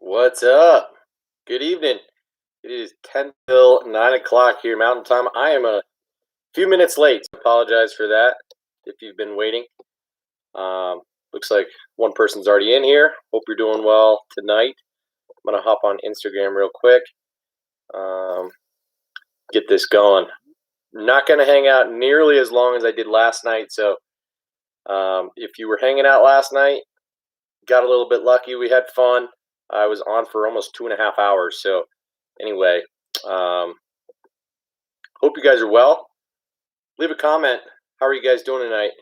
What's up? Good evening. It is 10 till 9 o'clock here Mountain Time. I am a few minutes late. Apologize for that if you've been waiting. Looks like one person's already in here. Hope you're doing well tonight. I'm going to hop on Instagram real quick. Get this going. Not going to hang out nearly as long as I did last night. So if you were hanging out last night, got a little bit lucky. We had fun. I was on for almost 2.5 hours. So anyway, hope you guys are well. Leave a comment. How are you guys doing tonight?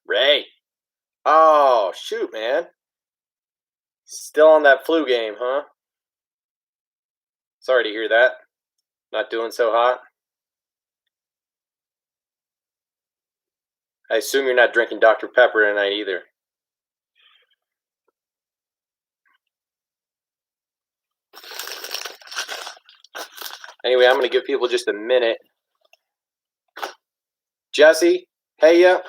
Ray. Oh, shoot, man. Still on that flu game, huh? Sorry to hear that. Not doing so hot. I assume you're not drinking Dr. Pepper tonight either. Anyway, I'm going to give people just a minute. Jesse, hey ya.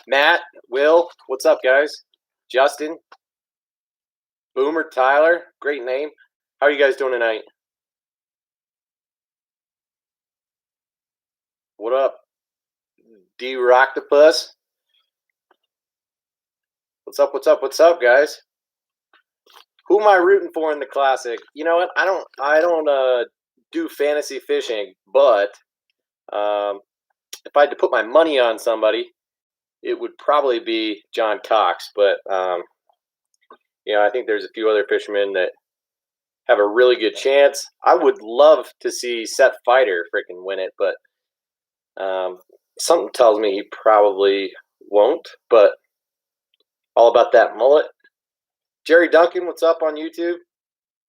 Matt, Will, what's up, guys? Justin, Boomer, Tyler, great name. How are you guys doing tonight? What up, D-Roctopus? What's up, what's up, what's up, guys? Who am I rooting for in the Classic? You know what? I don't do fantasy fishing, but if I had to put my money on somebody, it would probably be John Cox. But you know, I think there's a few other fishermen that have a really good chance. I would love to see Seth Fighter freaking win it, but something tells me he probably won't. But all about that mullet. Jerry Duncan, what's up on YouTube?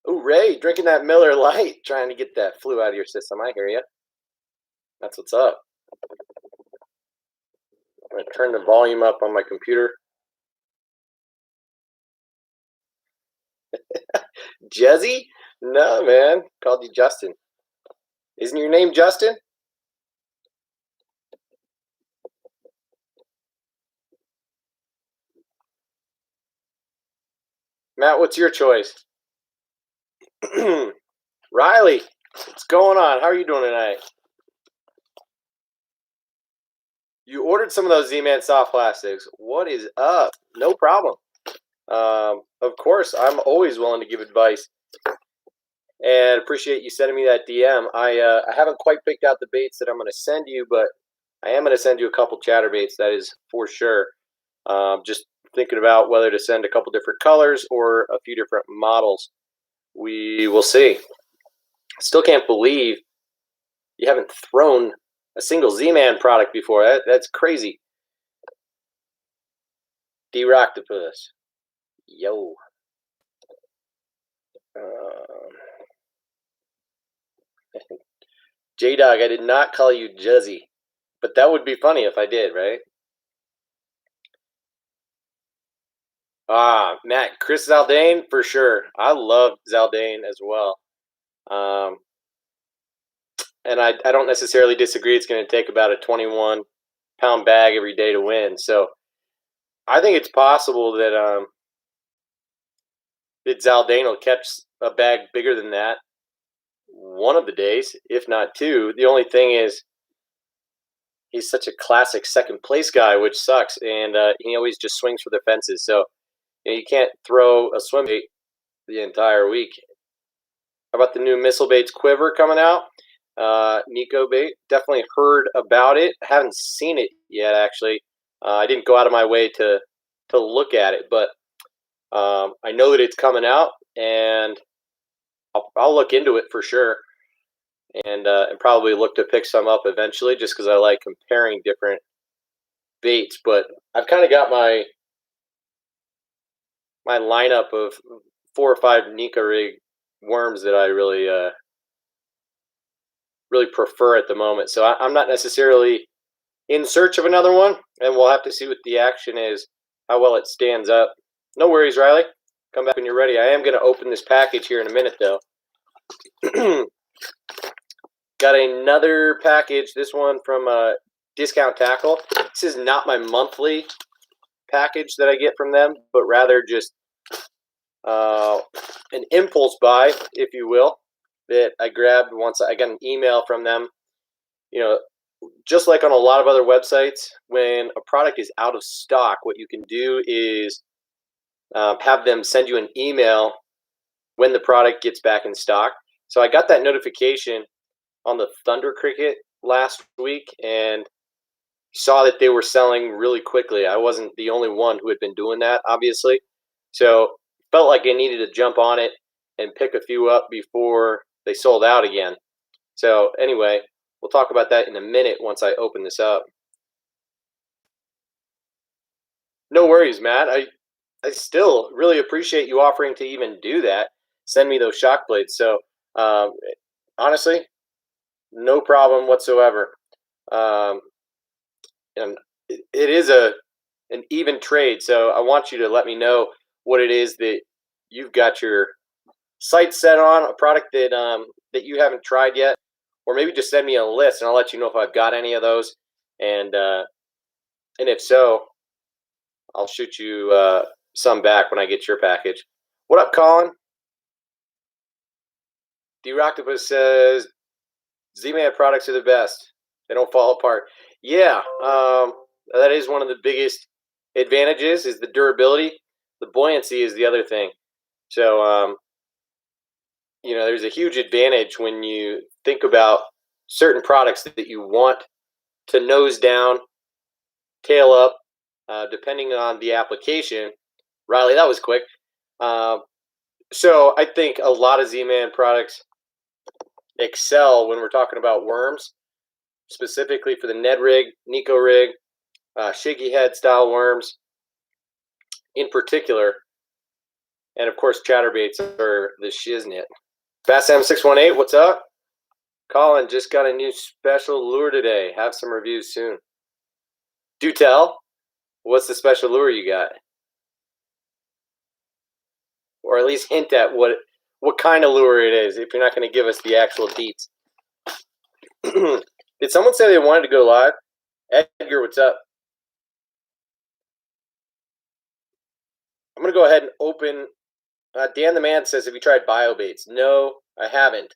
Ooh, Ray, drinking that Miller Lite, trying to get that flu out of your system. I hear you. That's what's up. I'm going to turn the volume up on my computer. Jezzy? No, man. Called you Justin. Isn't your name Justin? Matt, what's your choice? Riley, what's going on? How are you doing tonight? You ordered some of those Z-Man soft plastics. What is up? No problem. Of course, I'm always willing to give advice. And appreciate you sending me that DM. I haven't quite picked out the baits that I'm going to send you, but I am going to send you a couple chatterbaits, that is for sure. Just thinking about whether to send a couple different colors or a few different models. We will see. Still can't believe you haven't thrown a single Z-Man product before. That's crazy. D-Roctopus. Yo. J-Dog, I did not call you Juzzy. But that would be funny if I did, right? Matt, Chris Zaldane, for sure. I love Zaldane as well. And I don't necessarily disagree. It's going to take about a 21-pound bag every day to win. So I think it's possible that Zaldane will catch a bag bigger than that one of the days, if not two. The only thing is he's such a classic second place guy, which sucks, and he always just swings for the fences. So you can't throw a swim bait the entire week. How about the new Missile Baits Quiver coming out? Nico bait, definitely heard about it. I haven't seen it yet, actually. I didn't go out of my way to look at it, but I know that it's coming out, and I'll look into it for sure, and probably look to pick some up eventually, just because I like comparing different baits. But I've kind of got my lineup of 4 or 5 Nika rig worms that I really prefer at the moment. So I'm not necessarily in search of another one, and we'll have to see what the action is, how well it stands up. No worries, Riley. Come back when you're ready. I am going to open this package here in a minute, though. Got Got another package. This one from Discount Tackle. This is not my monthly package that I get from them, but rather just an impulse buy, if you will, that I grabbed once I got an email from them. You know, just like on a lot of other websites, when a product is out of stock, what you can do is have them send you an email when the product gets back in stock. So I got that notification on the Thunder Cricket last week and saw that they were selling really quickly. I wasn't the only one who had been doing that, obviously. So felt like I needed to jump on it and pick a few up before they sold out again. So anyway, we'll talk about that in a minute once I open this up. No worries, Matt. I still really appreciate you offering to even do that. Send me those shock blades. So honestly, no problem whatsoever. And it is an even trade. So I want you to let me know what it is that you've got your sights set on, a product that that you haven't tried yet, or maybe just send me a list and I'll let you know if I've got any of those. And if so, I'll shoot you some back when I get your package. What up, Colin? D-Roctopus says Z-Man products are the best. They don't fall apart. Yeah, that is one of the biggest advantages is the durability. The buoyancy is the other thing. So, you know, there's a huge advantage when you think about certain products that you want to nose down, tail up, depending on the application. Riley, that was quick. So I think a lot of Z-Man products excel when we're talking about worms, specifically for the Ned rig, Nico rig, shaky head style worms in particular. And of course, chatterbaits are the shiznit. Bass M618, what's up? Colin, just got a new special lure today. Have some reviews soon. Do tell. What's the special lure you got? Or at least hint at what kind of lure it is, if you're not going to give us the actual deets. Did someone say they wanted to go live? Edgar, what's up? I'm going to go ahead and open. Dan the Man says, have you tried BioBaits? No, I haven't.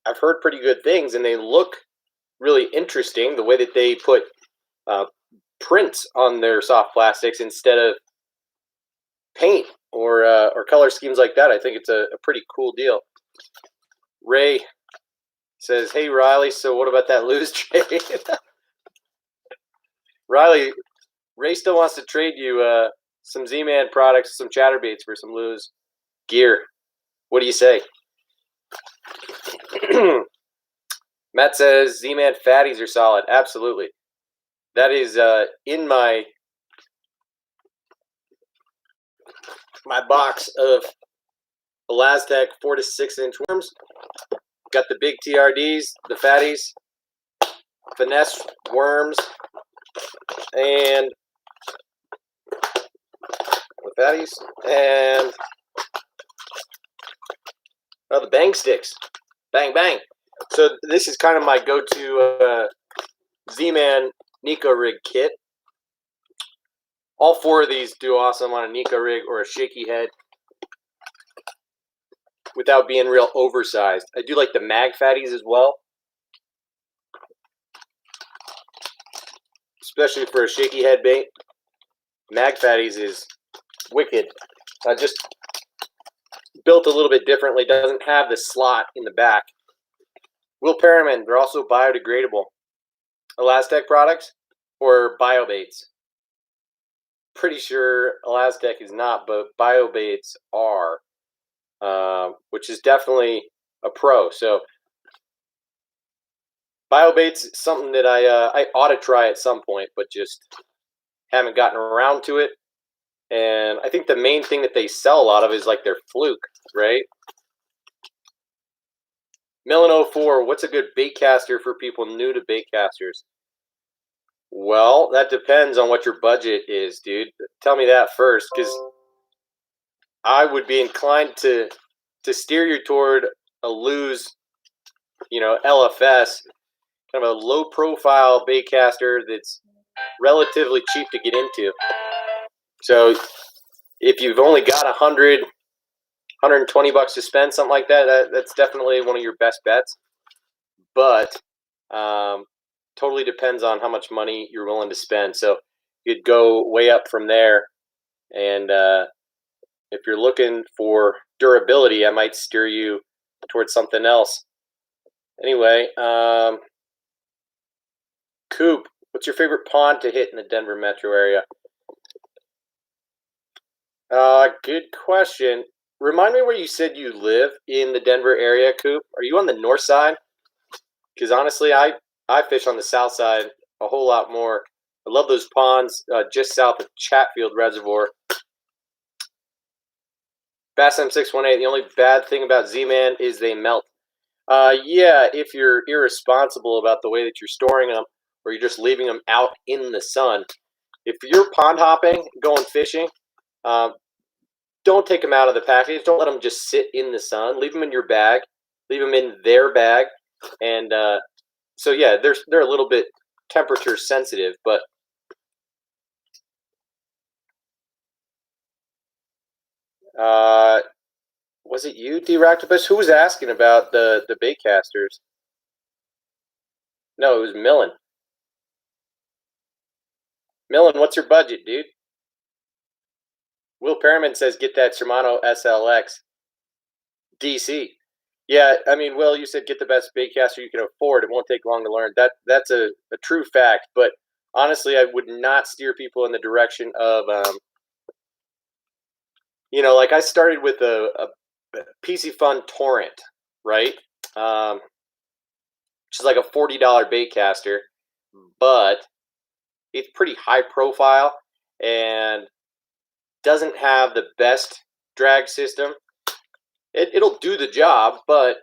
I've heard pretty good things, and they look really interesting, the way that they put prints on their soft plastics instead of paint or color schemes like that. I think it's a pretty cool deal. Ray says, hey, Riley, so what about that lose trade? Riley, Ray still wants to trade you some Z-Man products, some chatterbaits for some lose gear. What do you say? Matt says Z-Man fatties are solid. Absolutely. That is in my box of Elastec 4 to 6 inch worms. Got the big TRDs, the fatties, finesse worms, and the fatties, and the bang sticks. Bang, bang. So this is kind of my go-to Z-Man Nico rig kit. All 4 of these do awesome on a Nico rig or a shaky head without being real oversized. I do like the mag fatties as well, especially for a shaky head bait. Mag fatties is wicked. Just built a little bit differently. Doesn't have the slot in the back. Will Perriman, they're also biodegradable. Elastec products or BioBaits? Pretty sure Elastec is not, but BioBaits are, which is definitely a pro. So BioBaits is something that I ought to try at some point, but just haven't gotten around to it. And I think the main thing that they sell a lot of is like their fluke, right? Millen04, what's a good bait caster for people new to bait casters? Well, that depends on what your budget is, dude. Tell me that first, because I would be inclined to steer you toward a loose, LFS, kind of a low-profile baitcaster that's relatively cheap to get into. So if you've only got $100, $120 to spend, something like that, that's definitely one of your best bets. But totally depends on how much money you're willing to spend. So you'd go way up from there. And if you're looking for durability, I might steer you towards something else. Anyway, Coop, what's your favorite pond to hit in the Denver metro area? Good question. Remind me where you said you live in the Denver area, Coop. Are you on the north side? Because honestly, I fish on the south side a whole lot more. I love those ponds just south of Chatfield Reservoir. Bass M618, the only bad thing about Z-Man is they melt. Yeah, if you're irresponsible about the way that you're storing them, or you're just leaving them out in the sun. If you're pond hopping, going fishing, don't take them out of the package. Don't let them just sit in the sun. Leave them in your bag. Leave them in their bag. And so, yeah, they're a little bit temperature sensitive, but was it you, D-Roctopus? Who was asking about the baitcasters? No, it was Millen. Millen, what's your budget, dude? Will Perriman says get that Shimano SLX DC. Yeah, I mean, Will, you said get the best baitcaster you can afford. It won't take long to learn. That's a true fact. But honestly, I would not steer people in the direction of, like I started with a PC Fun Torrent, right? Which is like a $40 baitcaster, but it's pretty high profile and doesn't have the best drag system. It'll do the job, but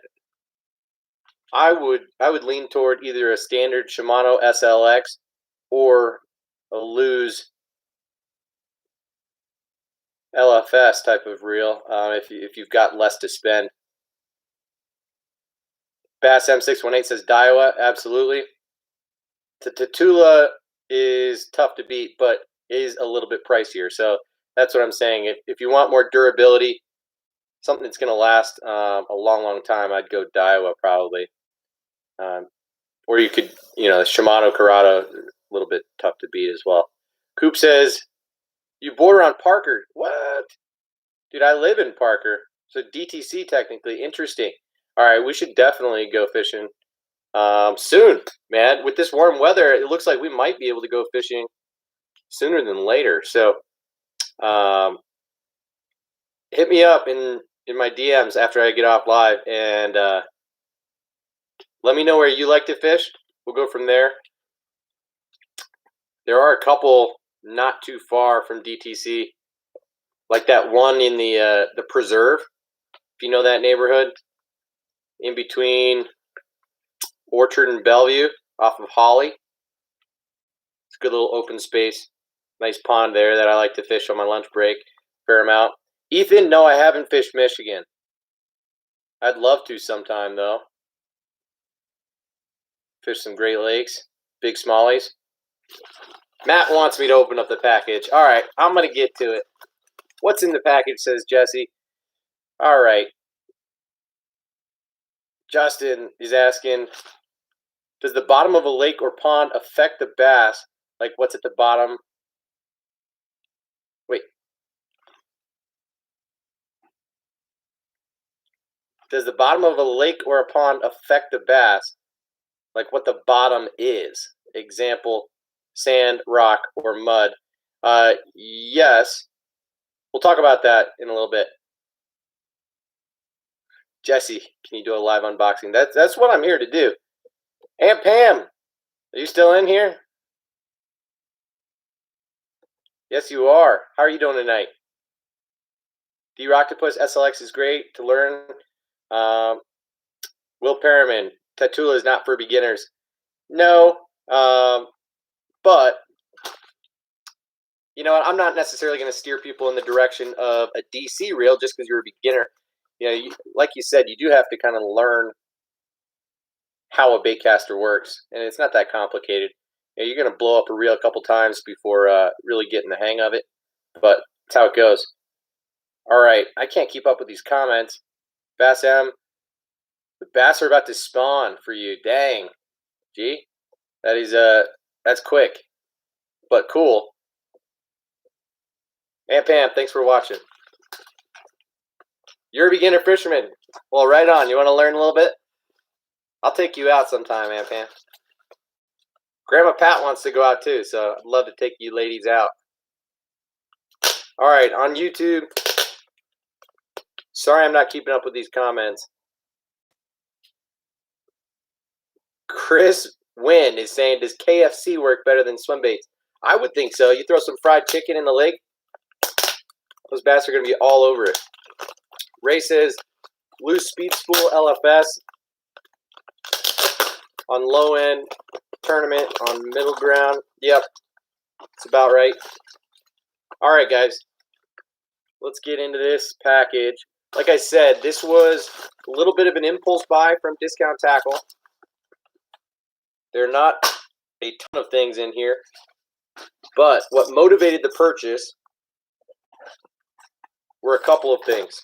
I would lean toward either a standard Shimano SLX or a loose LFS type of reel if you've got less to spend. Bass M618 says Daiwa, absolutely. Tatula is tough to beat, but is a little bit pricier. So that's what I'm saying. If you want more durability, something that's going to last a long, long time, I'd go Daiwa probably. Or you could, Shimano Corrado, a little bit tough to beat as well. Coop says, you border on Parker. What? Dude, I live in Parker. So DTC technically. Interesting. All right, we should definitely go fishing soon, man. With this warm weather, it looks like we might be able to go fishing sooner than later. So hit me up in my DMs after I get off live and let me know where you like to fish. We'll go from there. There are a couple not too far from DTC, like that one in the Preserve, if you know that neighborhood, in between Orchard and Bellevue off of Holly. It's a good little open space. Nice pond there that I like to fish on my lunch break. Fair amount. Ethan, no, I haven't fished Michigan. I'd love to sometime, though. Fish some Great Lakes, big smallies. Matt wants me to open up the package. All right, I'm going to get to it. What's in the package, says Jesse. All right. Justin is asking, does the bottom of a lake or pond affect the bass? Like what's at the bottom? Wait. Does the bottom of a lake or a pond affect the bass? Like what the bottom is? Example, sand, rock, or mud. Yes. We'll talk about that in a little bit. Jesse, can you do a live unboxing? That's what I'm here to do. Aunt Pam, are you still in here? Yes, you are. How are you doing tonight? D-Roctopus SLX is great to learn. Will Perriman, Tatula is not for beginners. No, but I'm not necessarily going to steer people in the direction of a DC reel just because you're a beginner. you know, like you said, you do have to kind of learn how a bait caster works, and it's not that complicated. You know, you're going to blow up a reel a couple times before really getting the hang of it, but that's how it goes. All right, I can't keep up with these comments. Bass M, the bass are about to spawn for you. Dang, gee, that is that's quick, but cool. And Pam, thanks for watching. You're a beginner fisherman. Well, right on. You want to learn a little bit? I'll take you out sometime, Aunt Pam. Grandma Pat wants to go out too, so I'd love to take you ladies out. All right, on YouTube. Sorry I'm not keeping up with these comments. Chris Wynn is saying, does KFC work better than swim baits? I would think so. You throw some fried chicken in the lake, those bass are going to be all over it. Ray says, loose speed spool LFS on low end, tournament on middle ground. Yep, it's about right. All right, guys, let's get into this package. Like I said, this was a little bit of an impulse buy from Discount Tackle. There are not a ton of things in here, but what motivated the purchase were a couple of things.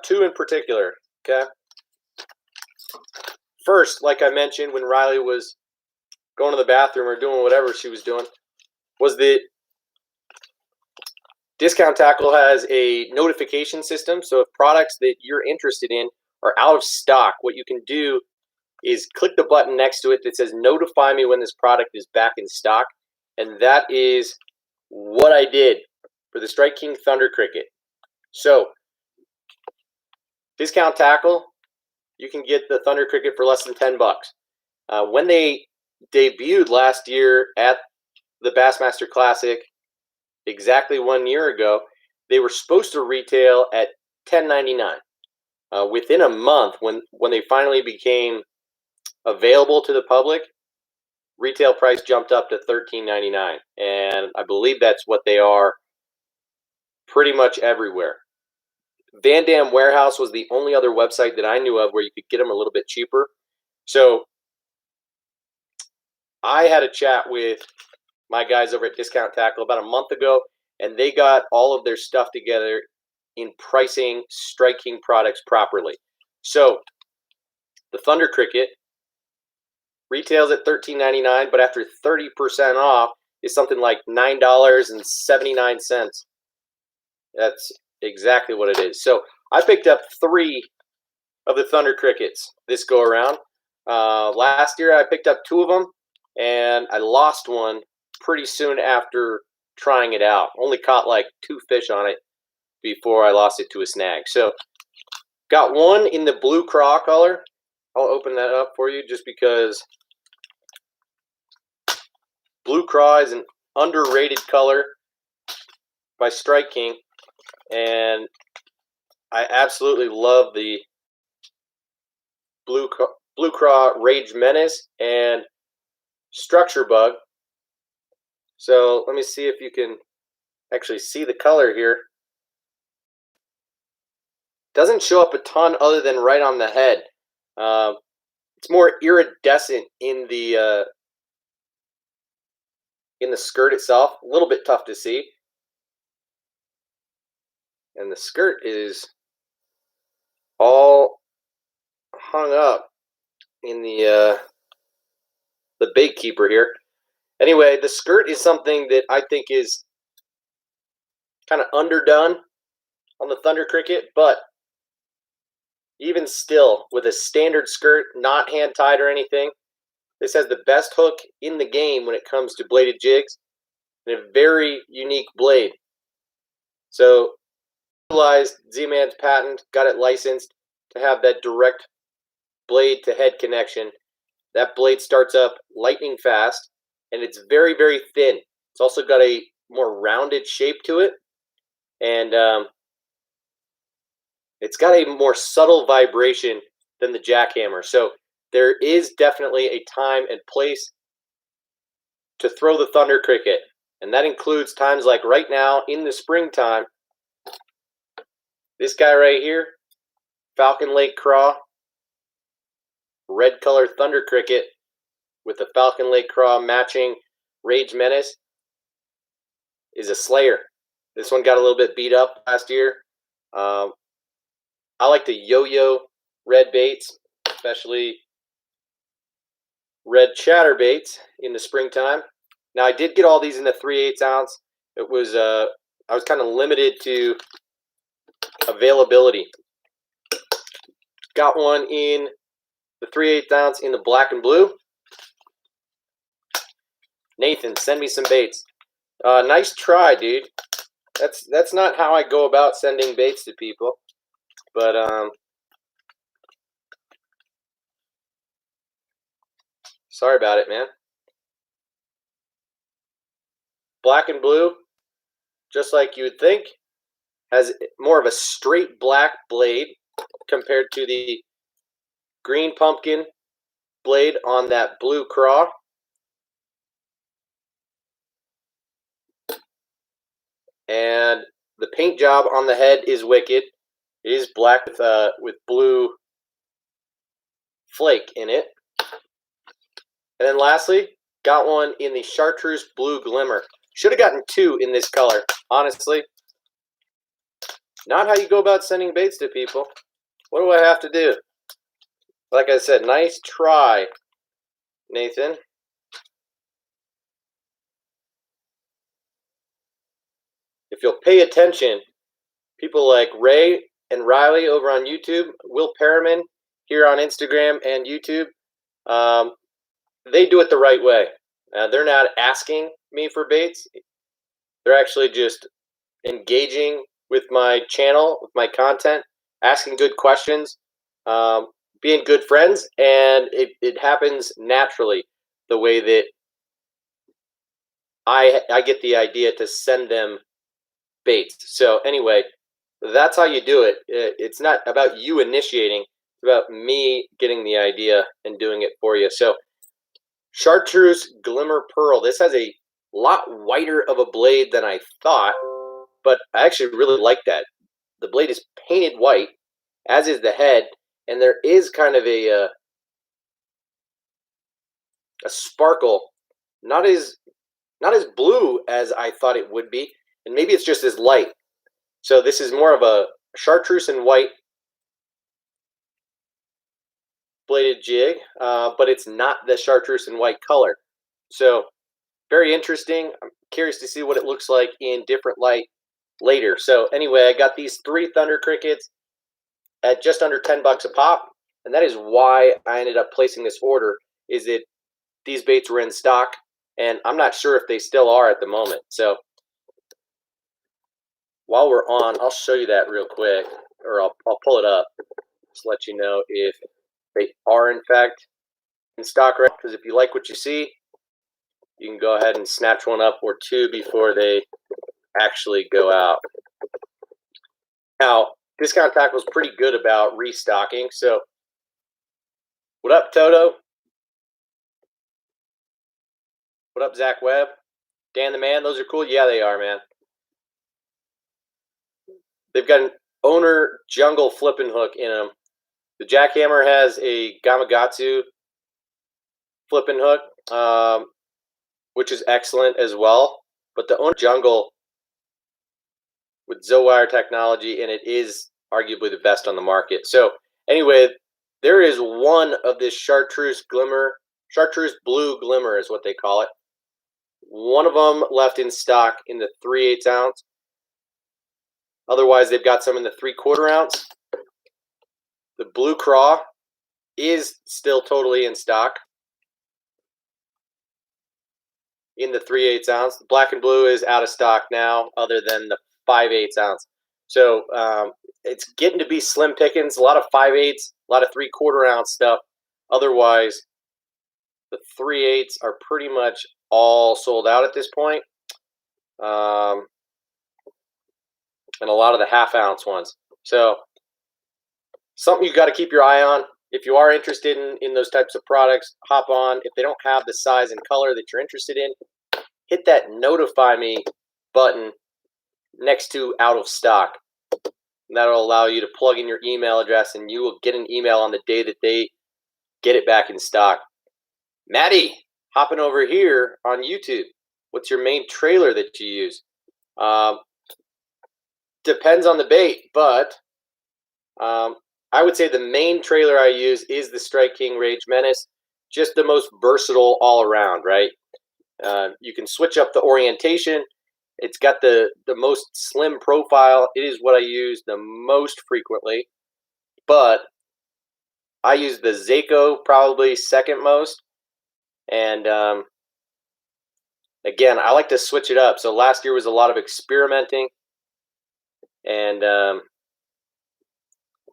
Two in particular, okay? First, like I mentioned, when Riley was going to the bathroom or doing whatever she was doing, was that Discount Tackle has a notification system. So if products that you're interested in are out of stock, what you can do is click the button next to it that says notify me when this product is back in stock. And that is what I did for the Strike King Thunder Cricket. So Discount Tackle, you can get the Thunder Cricket for less than $10. When they debuted last year at the Bassmaster Classic, exactly 1 year ago, they were supposed to retail at $10.99. Within a month, when they finally became available to the public, retail price jumped up to $13.99, and I believe that's what they are pretty much everywhere. Van Dam Warehouse was the only other website that I knew of where you could get them a little bit cheaper. So I had a chat with my guys over at Discount Tackle about a month ago, and they got all of their stuff together in pricing Strike King products properly. So the Thunder Cricket retails at $13.99, but after 30% off is something like $9.79. That's exactly what it is. So I picked up 3 of the Thunder Crickets this go around. Last year I picked up 2 of them, and I lost one pretty soon after trying it out. Only caught like 2 fish on it before I lost it to a snag. So got one in the blue craw color. I'll open that up for you just because blue craw is an underrated color by Strike King, and I absolutely love the blue craw Rage Menace and Structure Bug. So let me see if you can actually see the color here. Doesn't show up a ton other than right on the head. It's more iridescent in the skirt itself. A little bit tough to see. And the skirt is all hung up in the bait keeper here. Anyway, the skirt is something that I think is kind of underdone on the Thunder Cricket, but even still, with a standard skirt, not hand-tied or anything, this has the best hook in the game when it comes to bladed jigs, and a very unique blade. So, utilized Z-Man's patent, got it licensed to have that direct blade-to-head connection. That blade starts up lightning fast, and it's very, very thin. It's also got a more rounded shape to it, and it's got a more subtle vibration than the jackhammer. So there is definitely a time and place to throw the Thunder Cricket, and that includes times like right now in the springtime This guy right here, Falcon Lake Craw, red color Thunder Cricket with the Falcon Lake Craw matching Rage Menace, is a slayer. This one got a little bit beat up last year. I like the yo-yo red baits, especially red chatterbaits in the springtime. Now I did get all these in the 3/8 ounce. It was I was kind of limited to availability. Got one in the 3/8 ounce in the black and blue. Nathan, send me some baits. Nice try, dude. That's not how I go about sending baits to people, but sorry about it, man. Black and blue, just like you would think, has more of a straight black blade compared to the green pumpkin blade on that blue Craw. And the paint job on the head is wicked. It is black with blue flake in it. And then lastly, got one in the Chartreuse Blue Glimmer. Should have gotten two in this color, honestly. Not how you go about sending baits to people. What do I have to do? Like I said, nice try, Nathan. If you'll pay attention, people like Ray and Riley over on YouTube, Will Perriman here on Instagram and YouTube, they do it the right way. They're not asking me for baits. They're actually just engaging with my channel, with my content, asking good questions, being good friends, and it happens naturally the way that I get the idea to send them baits. So anyway, that's how you do it. It's not about you initiating. It's about me getting the idea and doing it for you. So Chartreuse Glimmer Pearl. This has a lot whiter of a blade than I thought, but I actually really like that. The blade is painted white, as is the head, and there is kind of a sparkle, not as blue as I thought it would be, and maybe it's just as light. So this is more of a chartreuse and white bladed jig, but it's not the chartreuse and white color. So very interesting. I'm curious to see what it looks like in different light later. So anyway, I got these 3 Thunder Crickets at just under $10 a pop, and that is why I ended up placing this order, is that these baits were in stock, and I'm not sure if they still are at the moment. So while we're on, I'll show you that real quick, or I'll pull it up, just let you know if they are in fact in stock, right? Because if you like what you see, you can go ahead and snatch one up or two before they actually go out. Now, Discount Tackle is pretty good about restocking. So, what up, Toto? What up, Zach Webb? Dan the Man, those are cool. Yeah, they are, man. They've got an owner jungle flipping hook in them. The Jackhammer has a Gamakatsu flipping hook, which is excellent as well. But the owner jungle with Zowire technology, and it is arguably the best on the market. So anyway, there is one of this Chartreuse Glimmer, Chartreuse Blue Glimmer is what they call it. One of them left in stock in the 3/8 ounce. Otherwise, they've got some in the 3/4 ounce. The Blue Craw is still totally in stock in the 3/8 ounce. The black and blue is out of stock now, other than the 5/8 ounce. So it's getting to be slim pickings. A lot of 5/8, a lot of 3/4 ounce stuff. Otherwise, the 3/8 are pretty much all sold out at this point. And a lot of the 1/2 ounce ones. So something you got to keep your eye on. If you are interested in those types of products, hop on. If they don't have the size and color that you're interested in, hit that notify me button next to out of stock. And that'll allow you to plug in your email address, and you will get an email on the day that they get it back in stock. Maddie, hopping over here on YouTube. What's your main trailer that you use? Depends on the bait, but I would say the main trailer I use is the Strike King Rage Menace. Just the most versatile all around, right? You can switch up the orientation. It's got the most slim profile. It is what I use the most frequently. But I use the Zako probably second most. And again, I like to switch it up. So last year was a lot of experimenting. And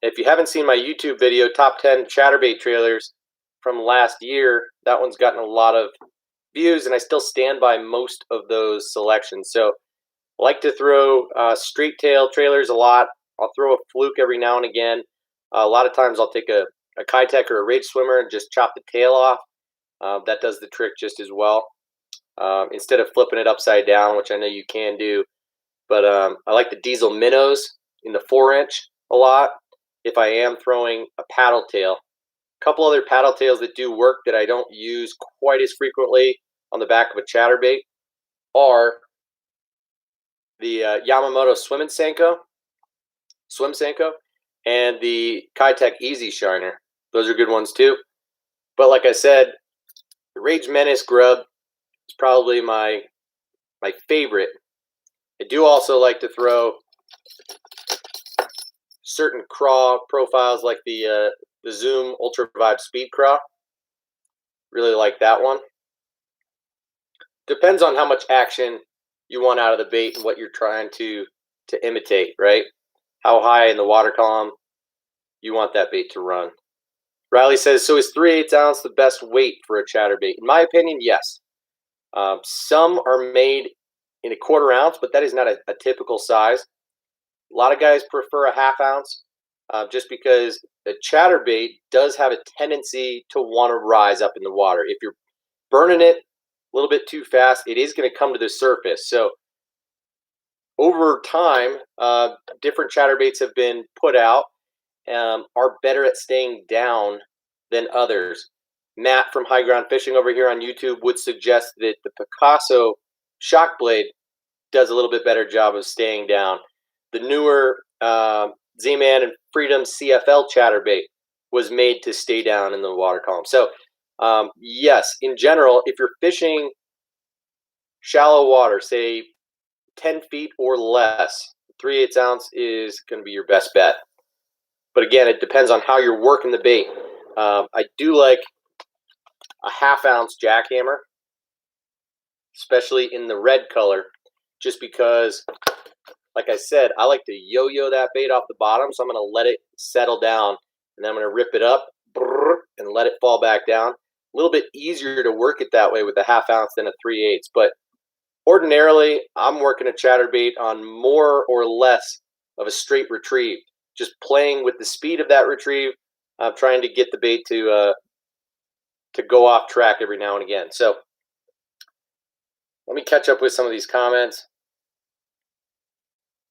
if you haven't seen my YouTube video, Top 10 Chatterbait Trailers from last year, that one's gotten a lot of views, and I still stand by most of those selections. So I like to throw straight tail trailers a lot. I'll throw a fluke every now and again. A lot of times I'll take a Kitech or a Rage Swimmer and just chop the tail off. That does the trick just as well. Instead of flipping it upside down, which I know you can do. But I like the Diesel Minnows in the 4-inch a lot if I am throwing a paddle tail. A couple other paddle tails that do work that I don't use quite as frequently on the back of a chatterbait are the Yamamoto Swim Senko, and the Kitech Easy Shiner. Those are good ones too. But like I said, the Rage Menace grub is probably my favorite. I do also like to throw certain Craw profiles like the Zoom Ultra Vibe Speed Craw. Really like that one. Depends on how much action you want out of the bait and what you're trying to imitate, right? How high in the water column you want that bait to run. Riley says, so is 3/8 ounce the best weight for a chatterbait? In my opinion, yes. Some are made in a 1/4 ounce, but that is not a typical size. A lot of guys prefer a 1/2 ounce just because the chatterbait does have a tendency to want to rise up in the water. If you're burning it a little bit too fast, it is going to come to the surface. So over time, different chatterbaits have been put out, are better at staying down than others. Matt from High Ground Fishing over here on YouTube would suggest that the Picasso shock blade does a little bit better job of staying down. The newer Z-Man and Freedom CFL chatterbait was made to stay down in the water column. So yes, in general, if you're fishing shallow water, say 10 feet or less, 3/8 ounce is going to be your best bet. But again, it depends on how you're working the bait. I do like a 1/2 ounce jackhammer, especially in the red color, just because, like I said, I like to yo-yo that bait off the bottom, so I'm going to let it settle down, and then I'm going to rip it up and let it fall back down. A little bit easier to work it that way with a 1/2 ounce than a 3/8. But ordinarily, I'm working a chatterbait on more or less of a straight retrieve, just playing with the speed of that retrieve, trying to get the bait to go off track every now and again. So let me catch up with some of these comments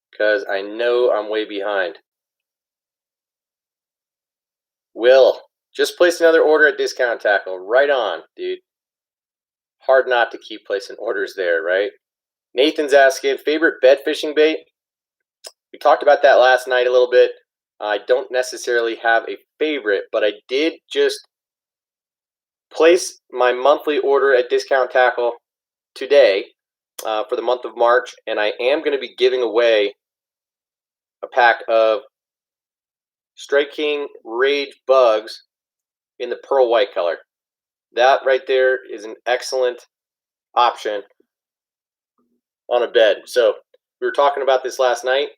because I know I'm way behind. Will, just placed another order at Discount Tackle. Right on, dude. Hard not to keep placing orders there, right? Nathan's asking, favorite bed fishing bait? We talked about that last night a little bit. I don't necessarily have a favorite, but I did just place my monthly order at Discount Tackle today for the month of March, and I am going to be giving away a pack of Strike King Rage bugs in the pearl white color. That right there is an excellent option on a bed. So we were talking about this last night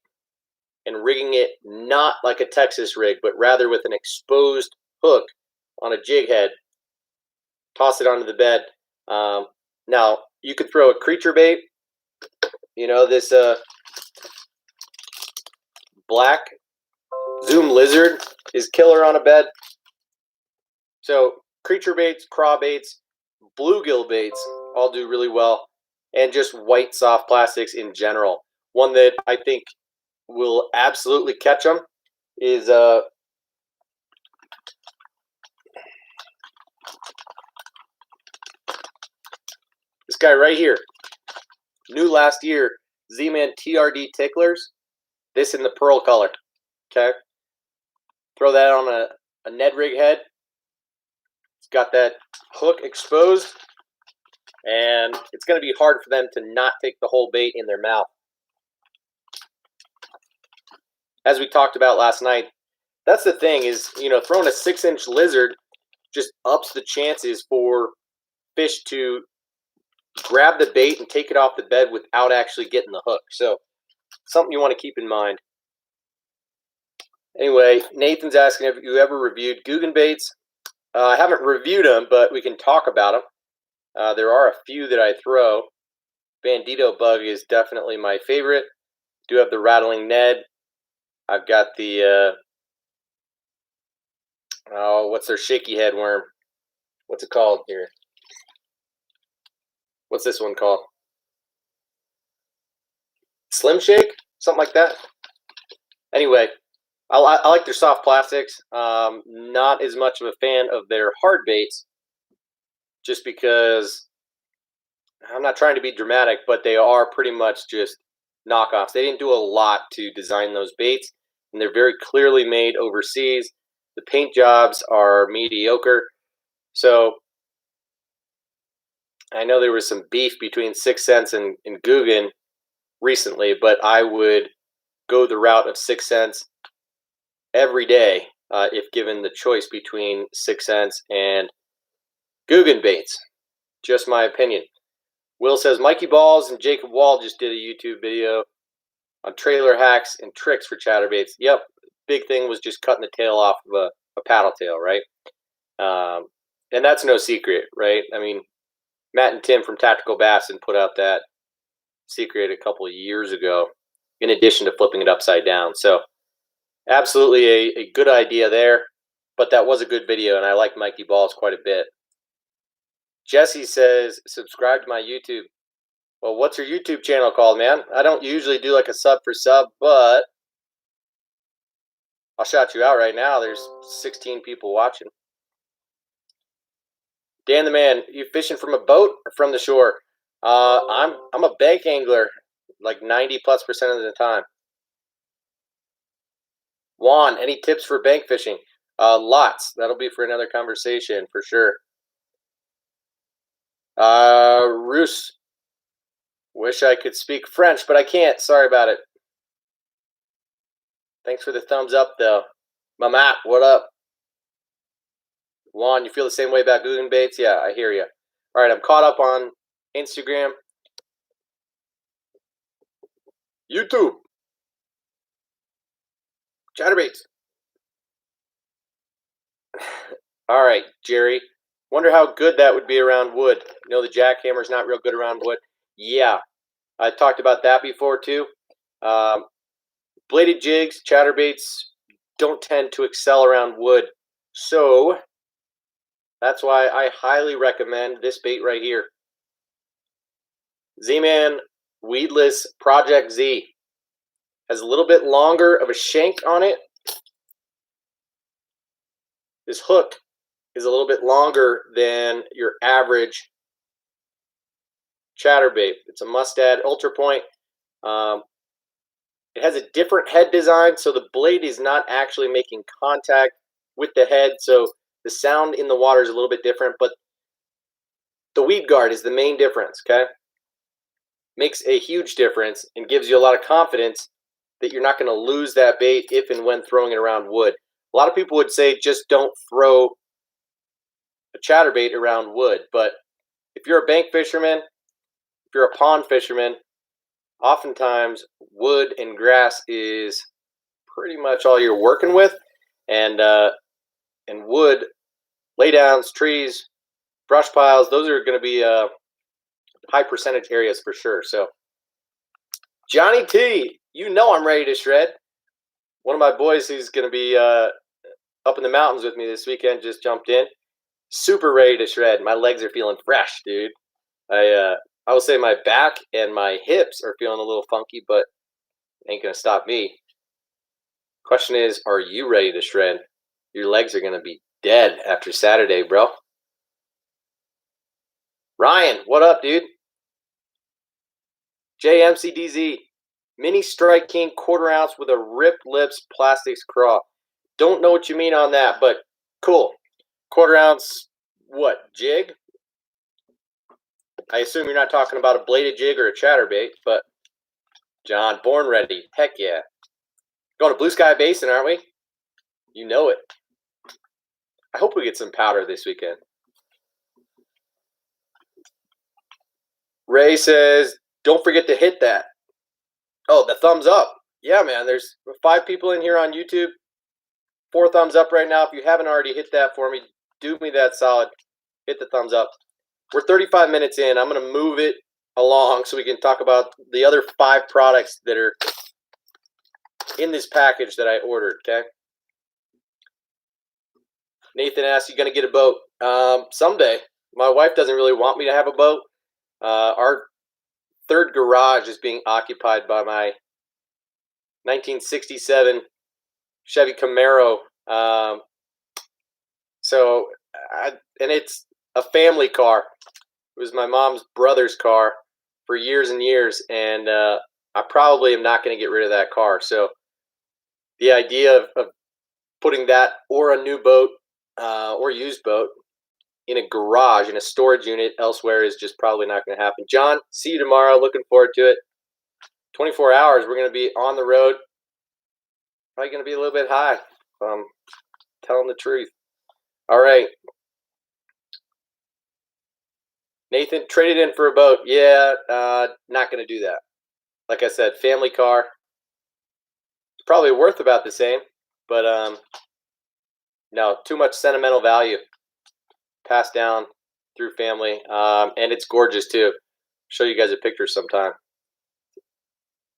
and rigging it not like a Texas rig, but rather with an exposed hook on a jig head. Toss it onto the bed. Now, you could throw a creature bait. You know, this black Zoom lizard is killer on a bed. So creature baits, craw baits, bluegill baits all do really well. And just white soft plastics in general. One that I think will absolutely catch them is this guy right here. New last year, Z-Man TRD ticklers. This in the pearl color. Okay. Throw that on a Ned rig head. It's got that hook exposed. And it's going to be hard for them to not take the whole bait in their mouth. As we talked about last night, that's the thing is, throwing a 6-inch lizard just ups the chances for fish to grab the bait and take it off the bed without actually getting the hook. So, something you want to keep in mind. Anyway, Nathan's asking, have you ever reviewed Guggen baits? I haven't reviewed them, but we can talk about them. There are a few that I throw. Bandito bug is definitely my favorite. Do have the rattling Ned. I've got the what's their shaky head worm? What's it called here? What's this one called? Slim Shake? Something like that. Anyway, I like their soft plastics. Not as much of a fan of their hard baits, just because I'm not trying to be dramatic, but they are pretty much just knockoffs. They didn't do a lot to design those baits, and they're very clearly made overseas. The paint jobs are mediocre. So I know there was some beef between 6 Cents and Guggen recently, but I would go the route of 6 Cents every day if given the choice between 6 Cents and Guggen baits. Just my opinion. Will says, Mikey Balls and Jacob Wall just did a YouTube video on trailer hacks and tricks for chatterbaits. Yep, big thing was just cutting the tail off of a paddle tail, right? And that's no secret, right? I mean, Matt and Tim from Tactical Bassin put out that secret a couple of years ago, in addition to flipping it upside down. So, absolutely a good idea there, but that was a good video, and I like Mikey Balls quite a bit. Jesse says, subscribe to my YouTube. Well, what's your YouTube channel called, man? I don't usually do like a sub for sub, but I'll shout you out right now. There's 16 people watching. Dan the Man, you fishing from a boat or from the shore? I'm a bank angler, like 90+% of the time. Juan, any tips for bank fishing? Lots. That'll be for another conversation for sure. Rus, wish I could speak French, but I can't. Sorry about it. Thanks for the thumbs up, though. Mamat, what up? Juan, you feel the same way about Guggen baits? Yeah, I hear you. All right, I'm caught up on Instagram. YouTube. Chatterbaits. All right, Jerry. Wonder how good that would be around wood. You know, the jackhammer's not real good around wood. Yeah, I talked about that before too. Bladed jigs, chatterbaits don't tend to excel around wood. So that's why I highly recommend this bait right here. Z-Man Weedless Project Z. Has a little bit longer of a shank on it. This hook is a little bit longer than your average chatterbait. It's a Mustad Ultra Point. It has a different head design, so the blade is not actually making contact with the head, so the sound in the water is a little bit different, but the weed guard is the main difference, okay? Makes a huge difference and gives you a lot of confidence that you're not going to lose that bait if and when throwing it around wood. A lot of people would say just don't throw a chatterbait around wood, but if you're a bank fisherman, if you're a pond fisherman, oftentimes wood and grass is pretty much all you're working with, and wood, laydowns, trees, brush piles, those are going to be high percentage areas for sure. So, Johnny T, you know I'm ready to shred. One of my boys who's going to be up in the mountains with me this weekend just jumped in. Super ready to shred. My legs are feeling fresh, dude. I will say my back and my hips are feeling a little funky, but ain't going to stop me. Question is, are you ready to shred? Your legs are going to be dead after Saturday, bro. Ryan, what up, dude? JMCDZ, Mini Strike King 1/4 ounce with a ripped lips plastics craw. Don't know what you mean on that, but cool. 1/4 ounce, what, jig? I assume you're not talking about a bladed jig or a chatterbait, but John, born ready. Heck yeah. Going to Blue Sky Basin, aren't we? You know it. I hope we get some powder this weekend. Ray says, don't forget to hit that. Oh, the thumbs up. Yeah, man, there's 5 people in here on YouTube. 4 thumbs up right now. If you haven't already hit that for me, do me that solid. Hit the thumbs up. We're 35 minutes in. I'm going to move it along so we can talk about the other 5 products that are in this package that I ordered, okay? Nathan asks, you going to get a boat? Someday. My wife doesn't really want me to have a boat. Our 3rd garage is being occupied by my 1967 Chevy Camaro. And it's a family car. It was my mom's brother's car for years and years, and I probably am not going to get rid of that car. So the idea of putting that or a new boat or used boat in a garage, in a storage unit elsewhere is just probably not going to happen. John, see you tomorrow. Looking forward to it. 24 hours, we're going to be on the road. Probably going to be a little bit high, if I'm telling the truth. All right. Nathan, traded in for a boat. Yeah, not going to do that. Like I said, family car. It's probably worth about the same, but no, too much sentimental value passed down through family, and it's gorgeous too. Show you guys a picture sometime.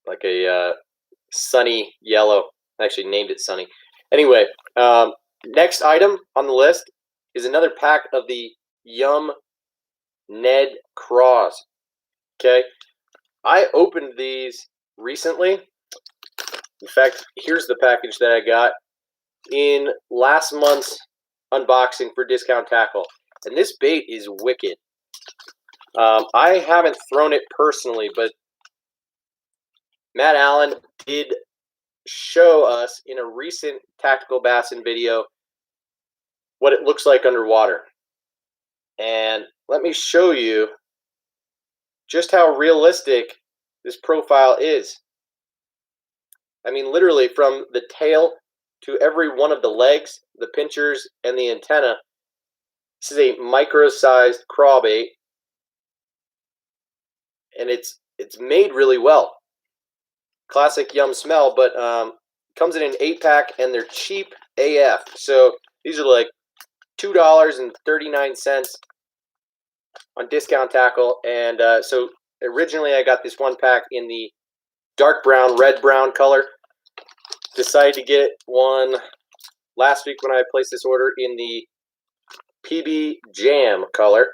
Like a sunny yellow. I actually named it Sunny. Anyway, next item on the list is another pack of the Yum Ned Craws. Okay, I opened these recently. In fact, here's the package that I got in last month's unboxing for Discount Tackle. And this bait is wicked. I haven't thrown it personally, but Matt Allen did show us in a recent Tactical Bassin video what it looks like underwater. And let me show you just how realistic this profile is. I mean, literally from the tail to every one of the legs, the pinchers, and the antenna. This is a micro-sized craw bait, and it's made really well. Classic Yum smell, but comes in an 8-pack, and they're cheap AF. So these are like $2.39 on Discount Tackle, and so originally I got this 1 pack in the dark brown, red-brown color. Decided to get one last week when I placed this order in the PB Jam color.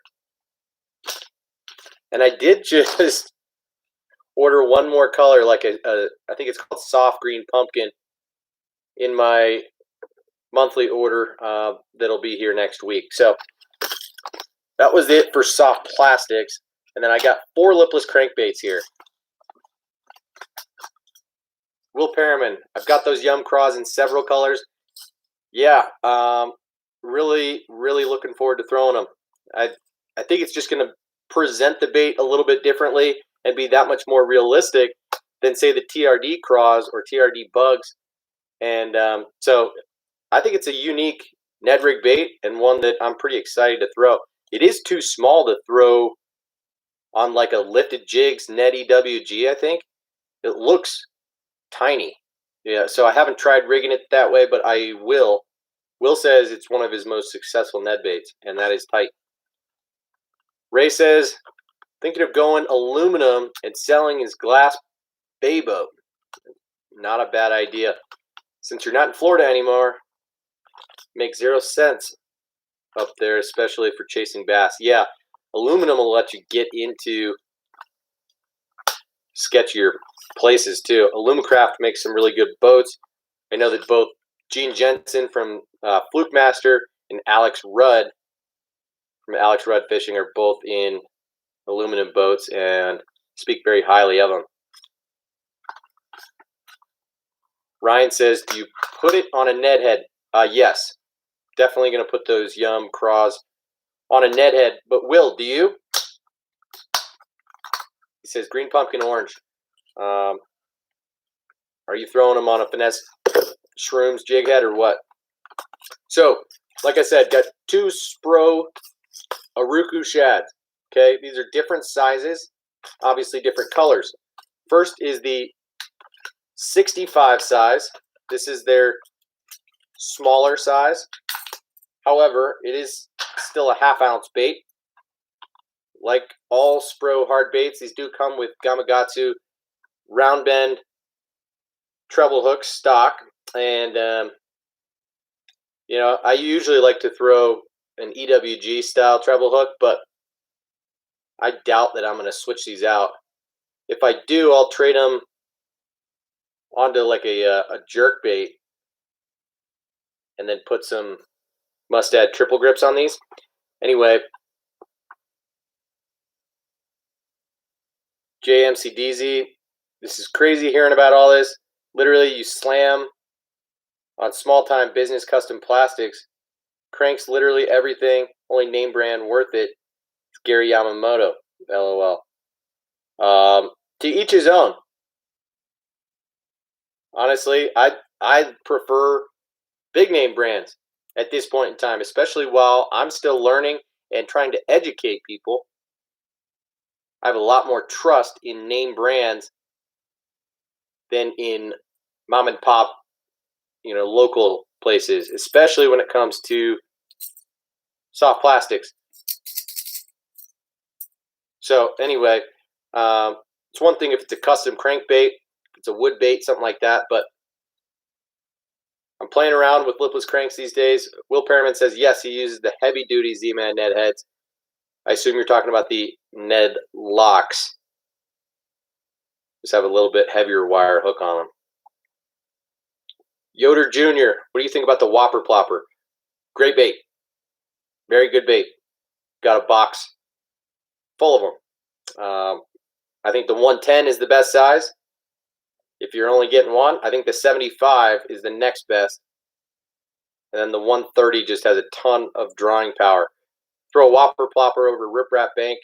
And I did just order one more color, like I think it's called Soft Green Pumpkin, in my monthly order that'll be here next week. So that was it for soft plastics. And then I got 4 lipless crankbaits here. Will Perriman, I've got those Yum Craws in several colors. Yeah, really looking forward to throwing them. I think it's just going to present the bait a little bit differently and be that much more realistic than, say, the TRD Craws or TRD Bugs. And so I think it's a unique Ned rig bait and one that I'm pretty excited to throw. It is too small to throw on like a lifted jigs Ned EWG, I think. It looks tiny. Yeah, so I haven't tried rigging it that way, but I will. Will says it's one of his most successful Ned baits, and that is tight. Ray says, thinking of going aluminum and selling his glass bay boat. Not a bad idea. Since you're not in Florida anymore, makes 0 sense up there, especially for chasing bass. Yeah, aluminum will let you get into sketchier places too. Alumacraft makes some really good boats, I know that both Gene Jensen from Fluke Master and Alex Rudd from Alex Rudd Fishing are both in aluminum boats and speak very highly of them. Ryan says, do you put it on a Ned head? Yes. Definitely going to put those Yum Craws on a Ned head. But Will, do you? He says, green pumpkin orange. Are you throwing them on a finesse shrooms jig head or what? So, like I said, got 2 Spro Aruku shads. Okay, these are different sizes, obviously different colors. First is the 65 size. This is their smaller size. However, it is still a ½ ounce bait. Like all Spro hard baits, these do come with Gamakatsu round bend treble hook stock. And, you know, I usually like to throw an EWG style treble hook, but I doubt that I'm going to switch these out. If I do, I'll trade them onto like a jerk bait and then put some Mustad triple grips on these. Anyway, JMCDZ, this is crazy hearing about all this. Literally, you slam on small-time business custom plastics. Cranks literally everything. Only name brand worth it. It's Gary Yamamoto. LOL. To each his own. Honestly, I prefer big name brands at this point in time, especially while I'm still learning and trying to educate people. I have a lot more trust in name brands than in mom and pop, you know, local places, especially when it comes to soft plastics. So anyway, it's one thing if it's a custom crankbait, it's a wood bait, something like that, but I'm playing around with lipless cranks these days. Will Perriman says, yes, he uses the heavy-duty Z-Man Ned heads. I assume you're talking about the Ned locks. Just have a little bit heavier wire hook on them. Yoda Jr., what do you think about the Whopper Plopper? Great bait. Very good bait. Got a box full of them. I think the 110 is the best size. If you're only getting one, I think the 75 is the next best. And then the 130 just has a ton of drawing power. Throw a Whopper Plopper over riprap bank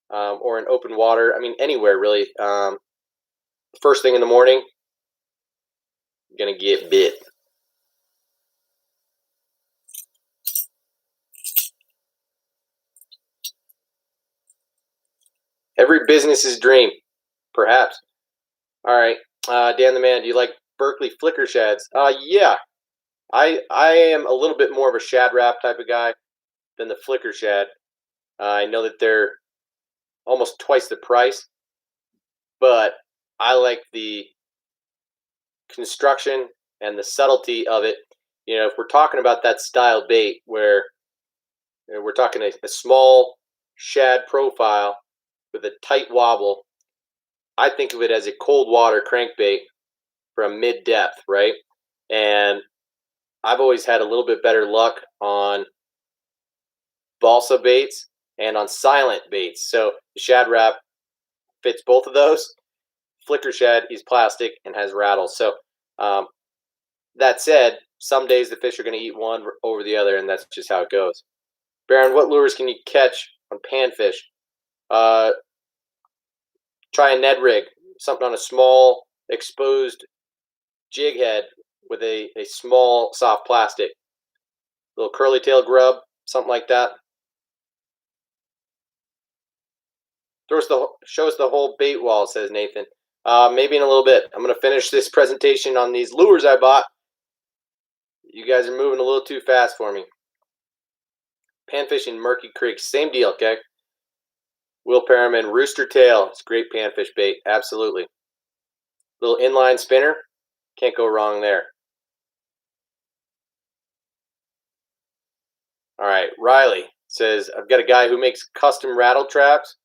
or in open water. I mean, anywhere really. First thing in the morning, you're going to get bit. Every business's dream, perhaps. All right, Dan the Man, do you like Berkeley flicker shads? Yeah, I am a little bit more of a shad wrap type of guy than the flicker shad. I know that they're almost twice the price, but I like the construction and the subtlety of it. You know, if we're talking about that style bait where we're talking a small shad profile with a tight wobble, I think of it as a cold water crankbait from mid depth, right? And I've always had a little bit better luck on balsa baits and on silent baits. So the shad wrap fits both of those. Flicker shad is plastic and has rattles. So that said, some days the fish are going to eat one over the other, and that's just how it goes. Baron, what lures can you catch on panfish? Try a Ned rig, something on a small exposed jig head with a small soft plastic. Little curly tail grub, something like that. Show us the whole bait wall, says Nathan. Maybe in a little bit. I'm going to finish this presentation on these lures I bought. You guys are moving a little too fast for me. Panfish in Murky Creek, same deal, okay? Will Perriman, rooster tail. It's great panfish bait, absolutely. Little inline spinner, can't go wrong there. All right, Riley says, I've got a guy who makes custom rattle traps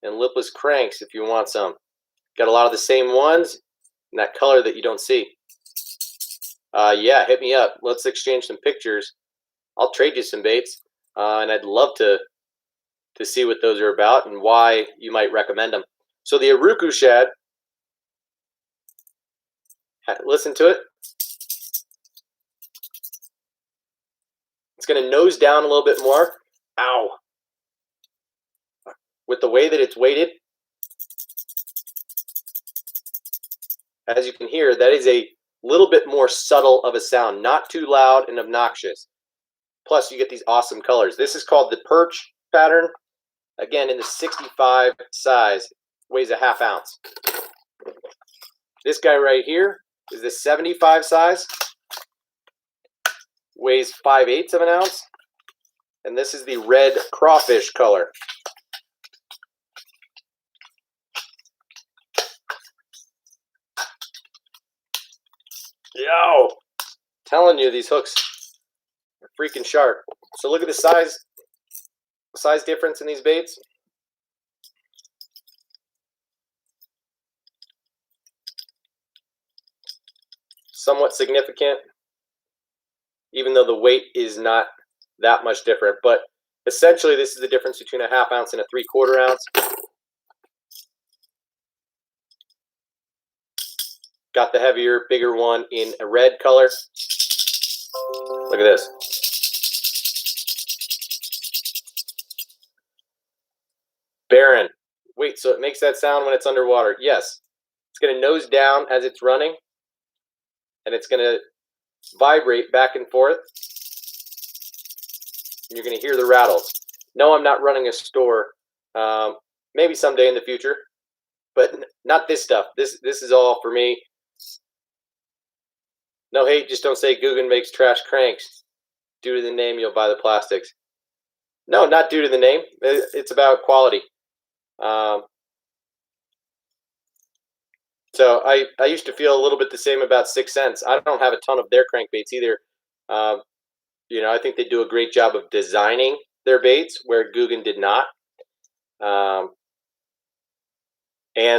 and lipless cranks if you want some. Got a lot of the same ones in that color that you don't see. Yeah, hit me up. Let's exchange some pictures. I'll trade you some baits, and I'd love to see what those are about and why you might recommend them. So the Aruku shad, listen to it. It's going to nose down a little bit more. Ow. With the way that it's weighted, as you can hear, that is a little bit more subtle of a sound, not too loud and obnoxious. Plus, you get these awesome colors. This is called the Perch pattern. Again, in the 65 size, weighs a ½ ounce. This guy right here is the 75 size, weighs 5/8 of an ounce. And this is the red crawfish color. Yo! Telling you, these hooks are freaking sharp. So look at the size difference in these baits. Somewhat significant, even though the weight is not that much different. But essentially, this is the difference between a ½ ounce and a 3/4 ounce. Got the heavier, bigger one in a red color. Look at this. Barren. Wait, so it makes that sound when it's underwater? Yes. It's going to nose down as it's running, and it's going to vibrate back and forth. And you're going to hear the rattles. No, I'm not running a store. Maybe someday in the future, but not this stuff. This is all for me. No hate, just don't say Guggen makes trash cranks. Due to the name, you'll buy the plastics. No, not due to the name. It's about quality. So I used to feel a little bit the same about 6 Cents. I don't have a ton of their crankbaits either. You know, I think they do a great job of designing their baits where Guggen did not. And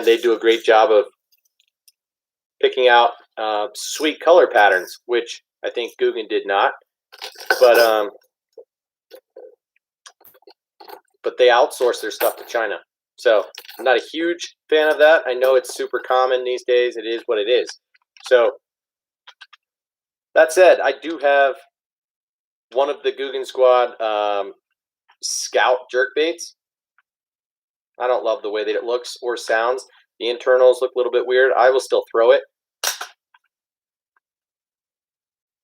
they do a great job of picking out sweet color patterns, which I think Guggen did not. But they outsource their stuff to China. So I'm not a huge fan of that. I know it's super common these days. It is what it is. So that said, I do have one of the Guggen Squad Scout jerkbaits. I don't love the way that it looks or sounds. The internals look a little bit weird. I will still throw it.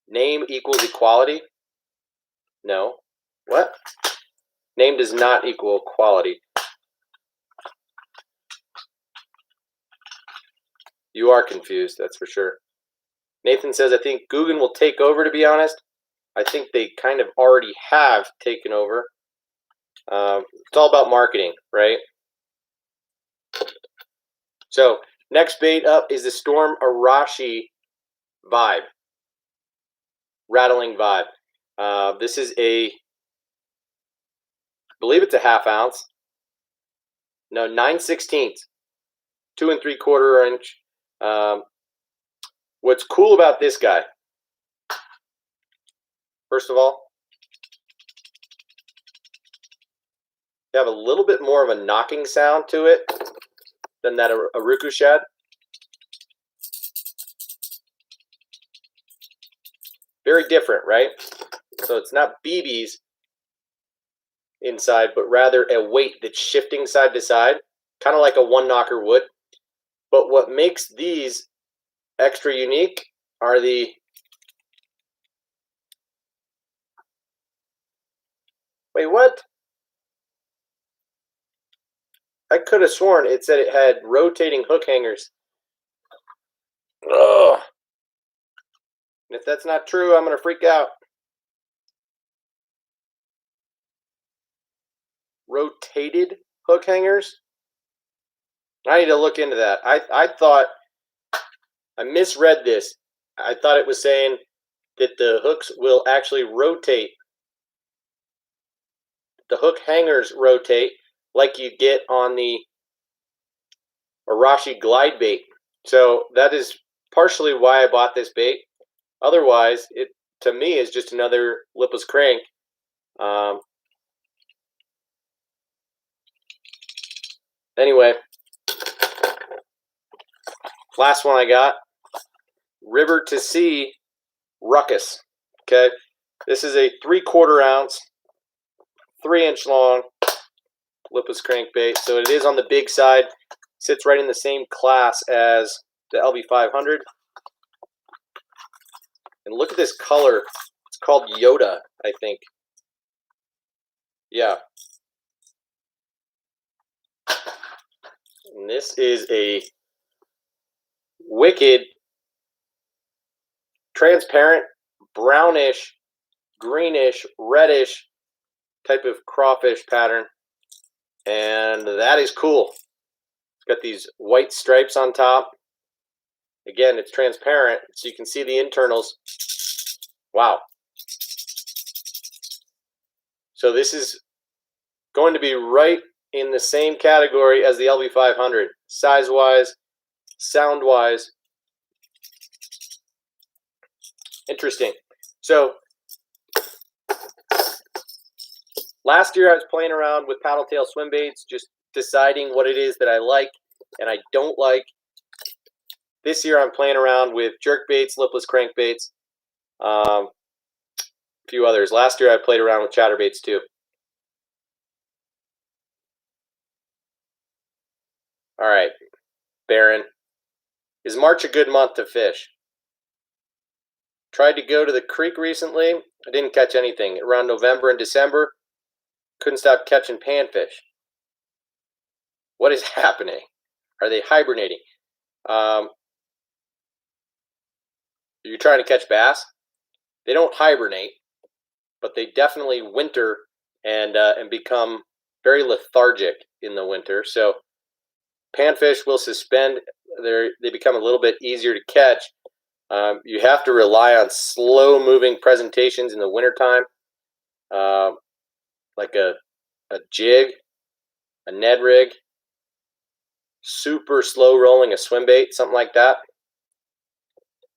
Name equals equality? No. What? Name does not equal quality. You are confused, that's for sure. Nathan says, I think Guggen will take over, to be honest. I think they kind of already have taken over. It's all about marketing, right? So, next bait up is the Storm Arashi Vibe. Rattling Vibe. This is I believe it's a ½ ounce. No, 9/16. 2 3/4 inch. What's cool about this guy, first of all, you have a little bit more of a knocking sound to it than that Aruku shad. Very different, right? So it's not BBs inside, but rather a weight that's shifting side to side, kind of like a one knocker would. But what makes these extra unique are the wait, what? I could have sworn it said it had rotating hook hangers. Ugh. And if that's not true, I'm going to freak out. Rotated hook hangers? I need to look into that. I thought I misread this. I thought it was saying that the hooks will actually rotate. The hook hangers rotate like you get on the Arashi glide bait. So that is partially why I bought this bait. otherwise, it to me is just another lipless crank. Anyway, last one I got, River to Sea Ruckus. Okay, this is a 3/4 ounce, 3-inch long lipless crankbait. So it is on the big side. Sits right in the same class as the LB500. And look at this color. It's called Yoda, I think. Yeah. And this is a wicked, transparent, brownish, greenish, reddish type of crawfish pattern. And that is cool. It's got these white stripes on top. Again, it's transparent, so you can see the internals. Wow. So this is going to be right in the same category as the LB500, size-wise, sound-wise. Interesting. So last year I was playing around with paddle tail swim baits, just deciding what it is that I like and I don't like. This year I'm playing around with jerk baits, lipless crankbaits, a few others. Last year I played around with chatterbaits too. All right, Baron. Is March a good month to fish? Tried to go to the creek recently. I didn't catch anything. Around November and December, couldn't stop catching panfish. What is happening? Are they hibernating? You're trying to catch bass? They don't hibernate, but they definitely winter and become very lethargic in the winter. So panfish will suspend. They become a little bit easier to catch. You have to rely on slow-moving presentations in the wintertime, like a jig, a Ned rig, super slow-rolling a swim bait, something like that.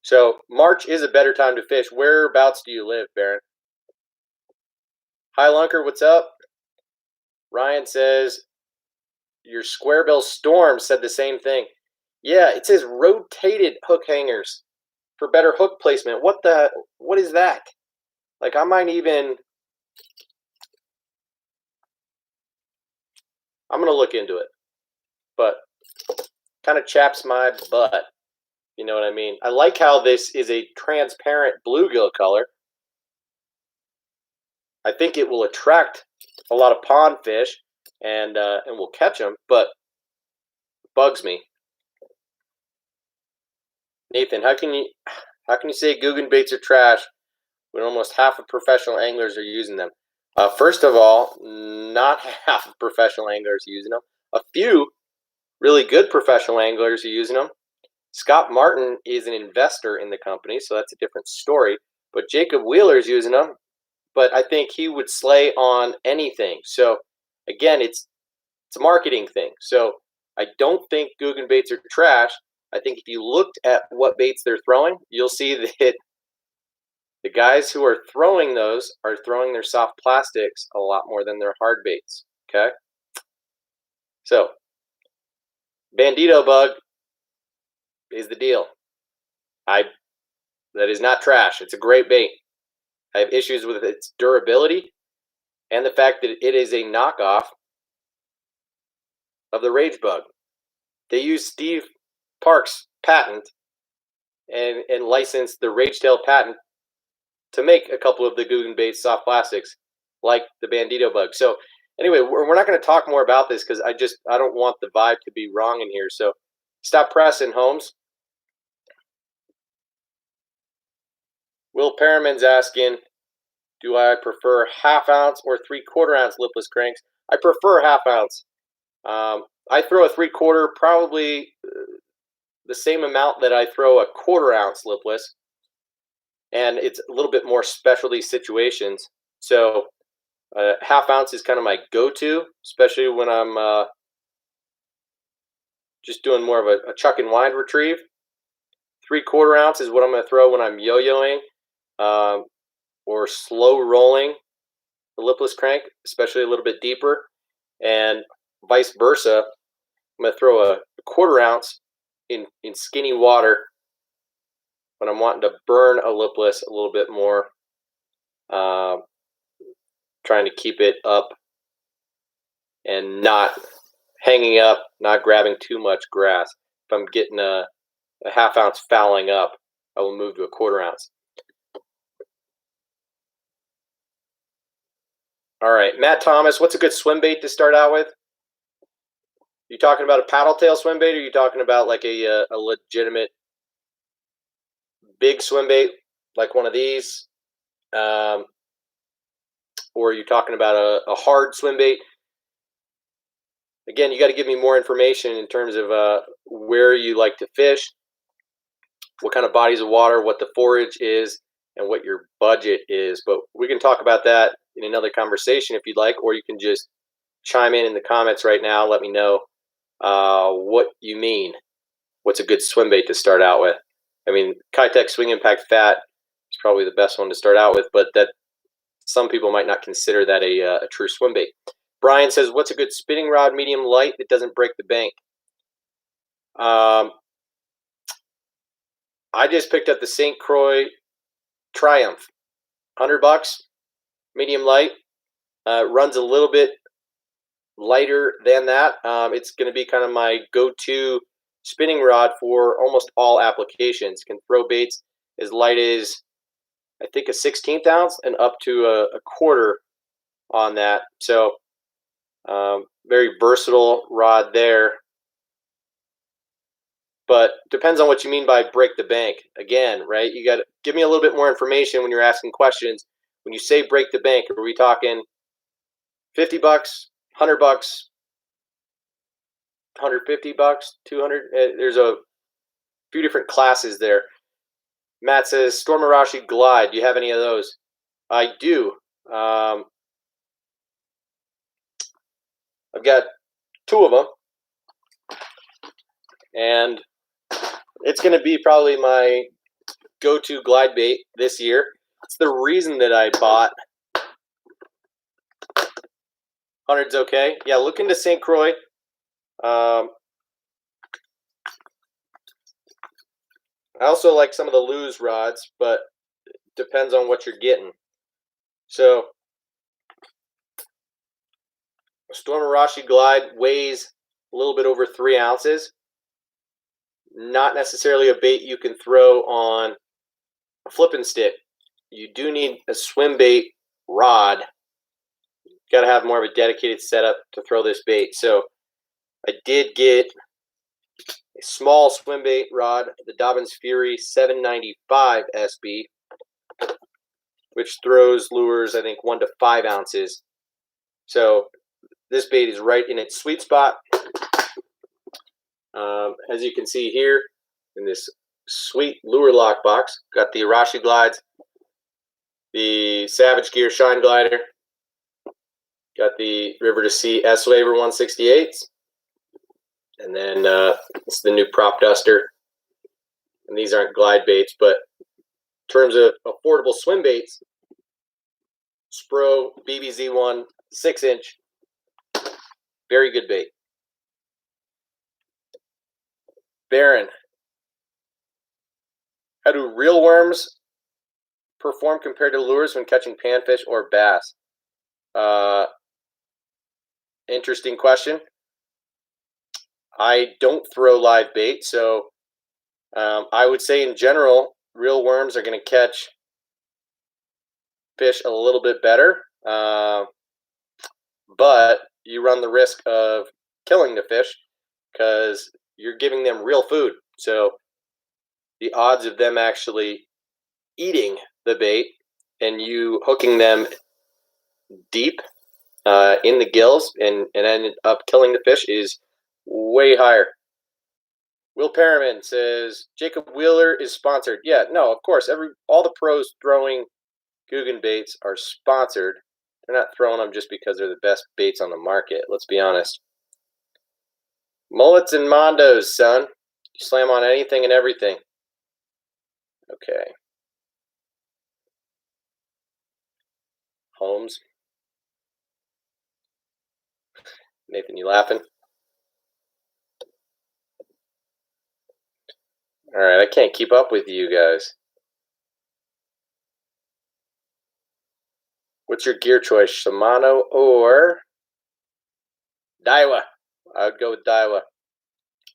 So March is a better time to fish. Whereabouts do you live, Baron? Hi, Lunker, what's up? Ryan says, your square bill storm said the same thing. Yeah, it says rotated hook hangers for better hook placement. What is that? Like, I'm going to look into it, but kind of chaps my butt. You know what I mean? I like how this is a transparent bluegill color. I think it will attract a lot of pond fish and we'll catch them, but it bugs me. Nathan, how can you say Guggen baits are trash when almost half of professional anglers are using them? First of all, not half of professional anglers are using them. A few really good professional anglers are using them. Scott Martin is an investor in the company, so that's a different story. But Jacob Wheeler is using them, but I think he would slay on anything. So again, it's a marketing thing. So I don't think Guggen baits are trash. I think if you looked at what baits they're throwing, you'll see that the guys who are throwing those are throwing their soft plastics a lot more than their hard baits. Okay? So, Bandito bug is the deal. That is not trash. It's a great bait. I have issues with its durability and the fact that it is a knockoff of the Rage Bug. They use Steve Park's patent and licensed the Rage Tail patent to make a couple of the Guggen baits soft plastics like the Bandito bug. So anyway, we're not going to talk more about this because I don't want the vibe to be wrong in here. So stop pressing, Holmes. Will Perriman's asking, do I prefer 1/2 ounce or 3/4 ounce lipless cranks? I prefer 1/2 ounce. I throw a 3/4 probably the same amount that I throw a 1/4 ounce lipless, and it's a little bit more specialty situations. So 1/2 ounce is kind of my go-to, especially when I'm just doing more of a chuck and wind retrieve. 3/4 ounce is what I'm going to throw when I'm yo-yoing or slow rolling the lipless crank, especially a little bit deeper, and vice versa. I'm going to throw a 1/4 ounce in skinny water when I'm wanting to burn a lipless a little bit more, trying to keep it up and not hanging up, not grabbing too much grass. If I'm getting a 1/2 ounce fouling up, I will move to a 1/4 ounce. All right, Matt Thomas, what's a good swim bait to start out with? You talking about a paddle tail swim bait, or are you talking about like a legitimate big swim bait, like one of these? Or are you talking about a hard swim bait? Again, you got to give me more information in terms of where you like to fish, what kind of bodies of water, what the forage is, and what your budget is. But we can talk about that in another conversation if you'd like, or you can just chime in the comments right now. Let me know what you mean. What's a good swim bait to start out with? I mean, Kitech Swing Impact Fat is probably the best one to start out with, but that some people might not consider that a true swim bait. Brian says, what's a good spinning rod, medium light, that doesn't break the bank? I just picked up the St. Croix Triumph, $100, medium light. Runs a little bit lighter than that. It's going to be kind of my go-to spinning rod for almost all applications. Can throw baits as light as, I think, a 1/16 ounce and up to a 1/4 on that. So very versatile rod there. But depends on what you mean by break the bank. Again, right? You got to give me a little bit more information when you're asking questions. When you say break the bank, are we talking $50, $100, $150, $200? There's a few different classes there. Matt says, Storm Arashi Glide. Do you have any of those? I do. I've got 2 of them. And it's going to be probably my go-to glide bait this year. It's the reason that I bought 100's okay. Yeah, look into St. Croix. I also like some of the Lew's rods, but it depends on what you're getting. So, Storm Arashi Glide weighs a little bit over 3 ounces. Not necessarily a bait you can throw on a flipping stick. You do need a swim bait rod. You got to have more of a dedicated setup to throw this bait. So I did get a small swim bait rod, the Dobbins Fury 795 SB, which throws lures, I think, 1 to 5 ounces. So this bait is right in its sweet spot. As you can see here in this sweet lure lock box, got the Arashi glides, the Savage Gear Shine Glider, got the River to Sea S-Waver 168s, and then it's the new Prop Duster. And these aren't glide baits, but in terms of affordable swim baits, Spro BBZ1 6-inch, very good bait. Baron, how do real worms perform compared to lures when catching panfish or bass? Interesting question. I don't throw live bait, so I would say in general, real worms are going to catch fish a little bit better, but you run the risk of killing the fish because you're giving them real food. So the odds of them actually eating the bait and you hooking them deep in the gills and end up killing the fish is way higher. Will Perriman says, Jacob Wheeler is sponsored. Yeah, no, of course. All the pros throwing Guggen baits are sponsored. They're not throwing them just because they're the best baits on the market. Let's be honest. Mullets and Mondos, son. You slam on anything and everything. Okay. Holmes. Nathan, you laughing? Alright, I can't keep up with you guys. What's your gear choice? Shimano or Daiwa? I would go with Daiwa.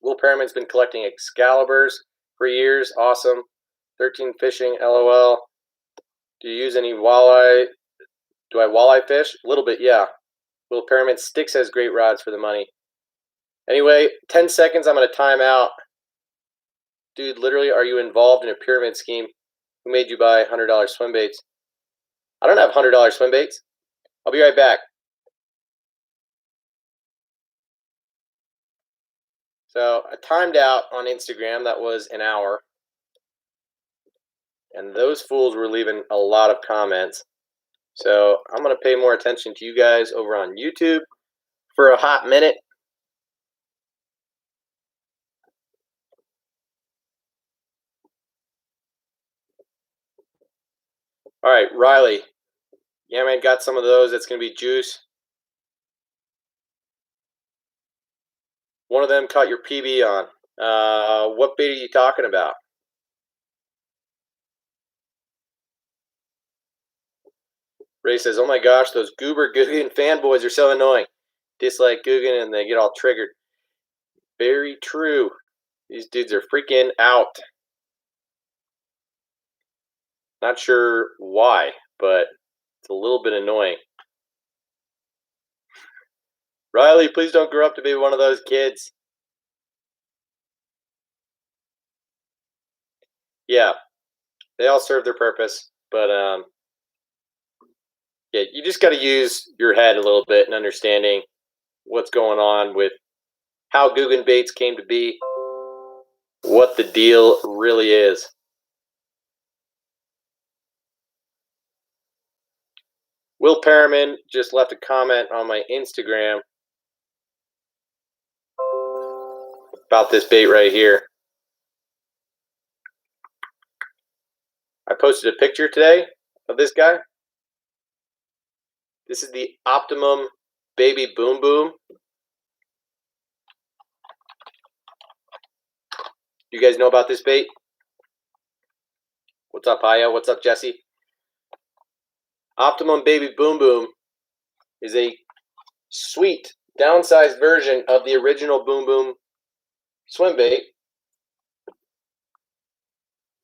Will Perriman's been collecting Excaliburs for years. Awesome. 13 fishing, LOL. Do you use any walleye? Do I walleye fish? A little bit, yeah. Will Perriman Sticks has great rods for the money. Anyway, 10 seconds, I'm going to time out. Dude, literally, are you involved in a pyramid scheme? Who made you buy $100 swim baits? I don't have $100 swim baits. I'll be right back. So I timed out on Instagram. That was an hour. And those fools were leaving a lot of comments. So I'm going to pay more attention to you guys over on YouTube for a hot minute. All right, Riley. Yeah, man, got some of those. That's going to be juice. One of them caught your PB on. What bait are you talking about? Ray says, oh my gosh, those Goober Guggen fanboys are so annoying. Dislike Guggen and they get all triggered. Very true. These dudes are freaking out. Not sure why, but it's a little bit annoying. Riley, please don't grow up to be one of those kids. Yeah, they all serve their purpose, but yeah, you just got to use your head a little bit and understanding what's going on with how Guggen baits came to be, what the deal really is. Will Perriman just left a comment on my Instagram about this bait right here. I posted a picture today of this guy. This is the Optimum Baby Boom Boom. You guys know about this bait? What's up, Aya? What's up, Jesse? Optimum Baby Boom Boom is a sweet, downsized version of the original Boom Boom swim bait.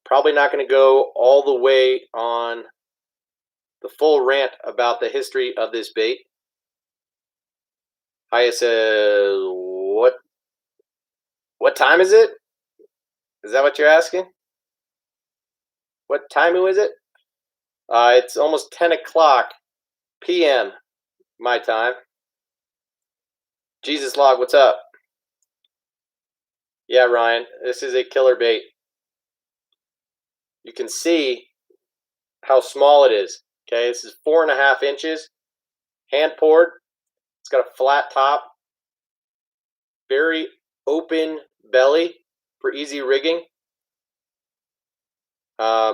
Probably not going to go all the way on the full rant about the history of this bait. Aya says, what time is it? Is that what you're asking? What time is it? It's almost 10 o'clock p.m. my time. Jesus Log, what's up? Yeah, Ryan, this is a killer bait. You can see how small it is. Okay, this is 4.5 inches, hand poured. It's got a flat top, very open belly for easy rigging.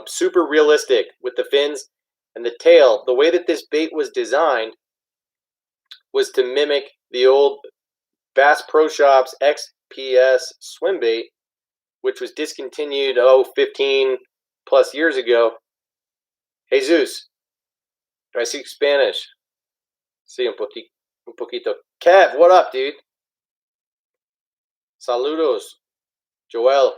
Super realistic with the fins and the tail. The way that this bait was designed was to mimic the old Bass Pro Shops XPS swim bait, which was discontinued 15 plus years ago. Jesus, do I speak Spanish? Sí, un poquito. Kev, what up, dude? Saludos, Joel.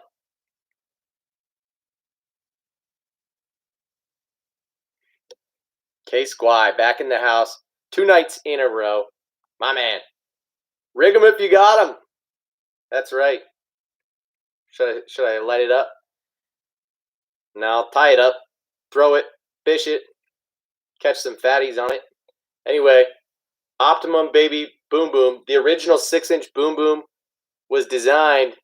K Squy back in the house 2 nights in a row. My man. Rig them if you got them. That's right. Should I light it up? No, tie it up, throw it, fish it, catch some fatties on it. Anyway, Optimum Baby Boom Boom, the original 6-inch Boom Boom was designed.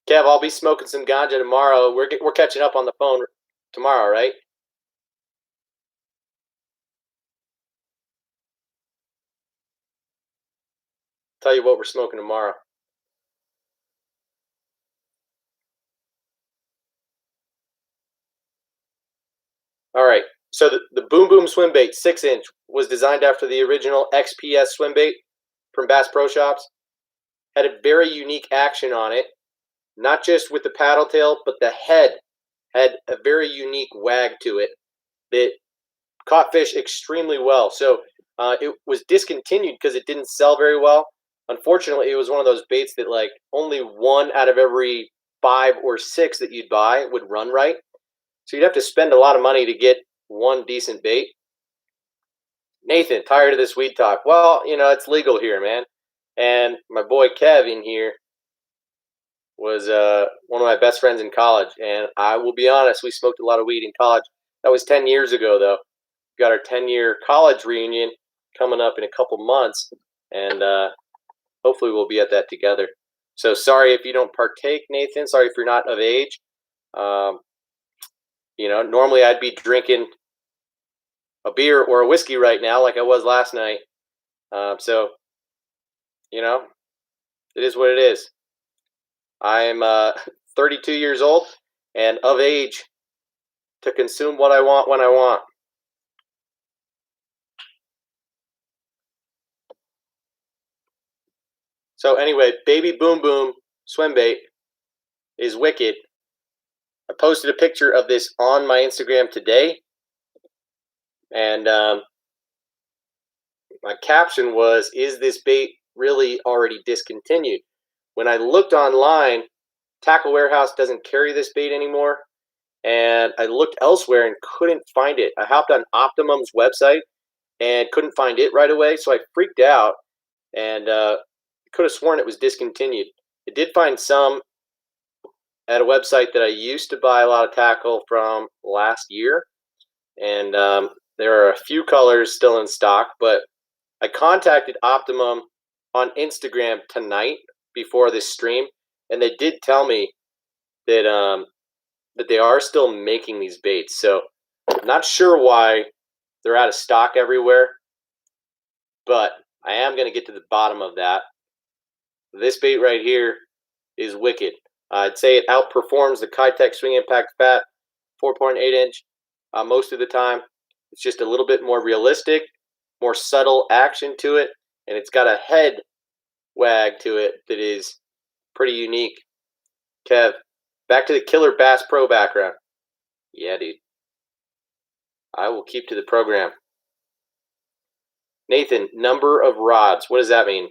Kev, I'll be smoking some ganja tomorrow. We're catching up on the phone tomorrow, right? Tell you what we're smoking tomorrow. All right. So the Boom Boom swim bait, 6-inch, was designed after the original XPS swim bait from Bass Pro Shops. Had a very unique action on it, not just with the paddle tail, but the head had a very unique wag to it that caught fish extremely well. So it was discontinued because it didn't sell very well. Unfortunately, it was one of those baits that like only 1 out of every 5 or 6 that you'd buy would run right. So you'd have to spend a lot of money to get one decent bait. Nathan, tired of this weed talk. Well, you know, it's legal here, man. And my boy Kev in here was one of my best friends in college. And I will be honest, we smoked a lot of weed in college. That was 10 years ago, though. We got our 10-year college reunion coming up in a couple months. And hopefully we'll be at that together. So sorry if you don't partake, Nathan. Sorry if you're not of age. You know, normally I'd be drinking a beer or a whiskey right now like I was last night. So, you know, it is what it is. I'm 32 years old and of age to consume what I want when I want. So anyway, Baby Boom Boom swim bait is wicked. I posted a picture of this on my Instagram today. And my caption was, is this bait really already discontinued? When I looked online, Tackle Warehouse doesn't carry this bait anymore. And I looked elsewhere and couldn't find it. I hopped on Optimum's website and couldn't find it right away. So I freaked out and could have sworn it was discontinued. I did find some at a website that I used to buy a lot of tackle from last year. And there are a few colors still in stock, but I contacted Optimum on Instagram tonight before this stream, and they did tell me that that they are still making these baits. So I'm not sure why they're out of stock everywhere, but I am going to get to the bottom of that. This bait right here is wicked. I'd say it outperforms the Kitech Swing Impact Fat 4.8-inch most of the time. It's just a little bit more realistic, more subtle action to it, and it's got a head wag to it that is pretty unique. Kev, back to the Killer Bass Pro background. Yeah, dude. I will keep to the program. Nathan, number of rods. What does that mean?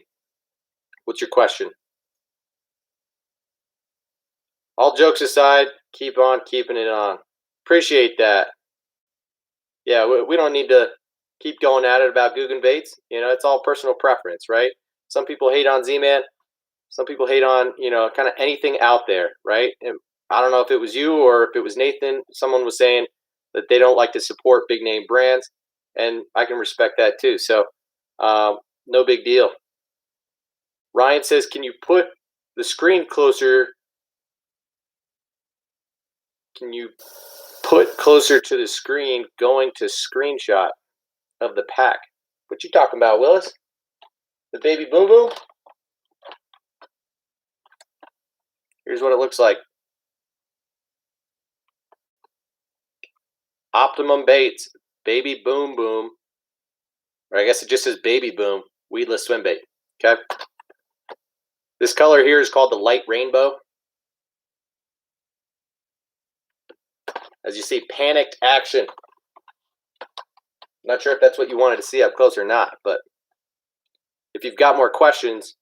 What's your question? All jokes aside, keep on keeping it on. Appreciate that. Yeah, we don't need to keep going at it about Guggen baits. You know, it's all personal preference, right? Some people hate on Z-Man. Some people hate on, you know, kind of anything out there, right? And I don't know if it was you or if it was Nathan. Someone was saying that they don't like to support big name brands, and I can respect that too. So no big deal. Ryan says, can you put the screen closer? Can you put closer to the screen going to screenshot of the pack? What you talking about, Willis? The Baby Boom Boom? Here's what it looks like. Optimum Baits, Baby Boom Boom. Or I guess it just says Baby Boom, weedless swim bait. Okay. This color here is called the light rainbow. As you see, panicked action. Not sure if that's what you wanted to see up close or not, but if you've got more questions,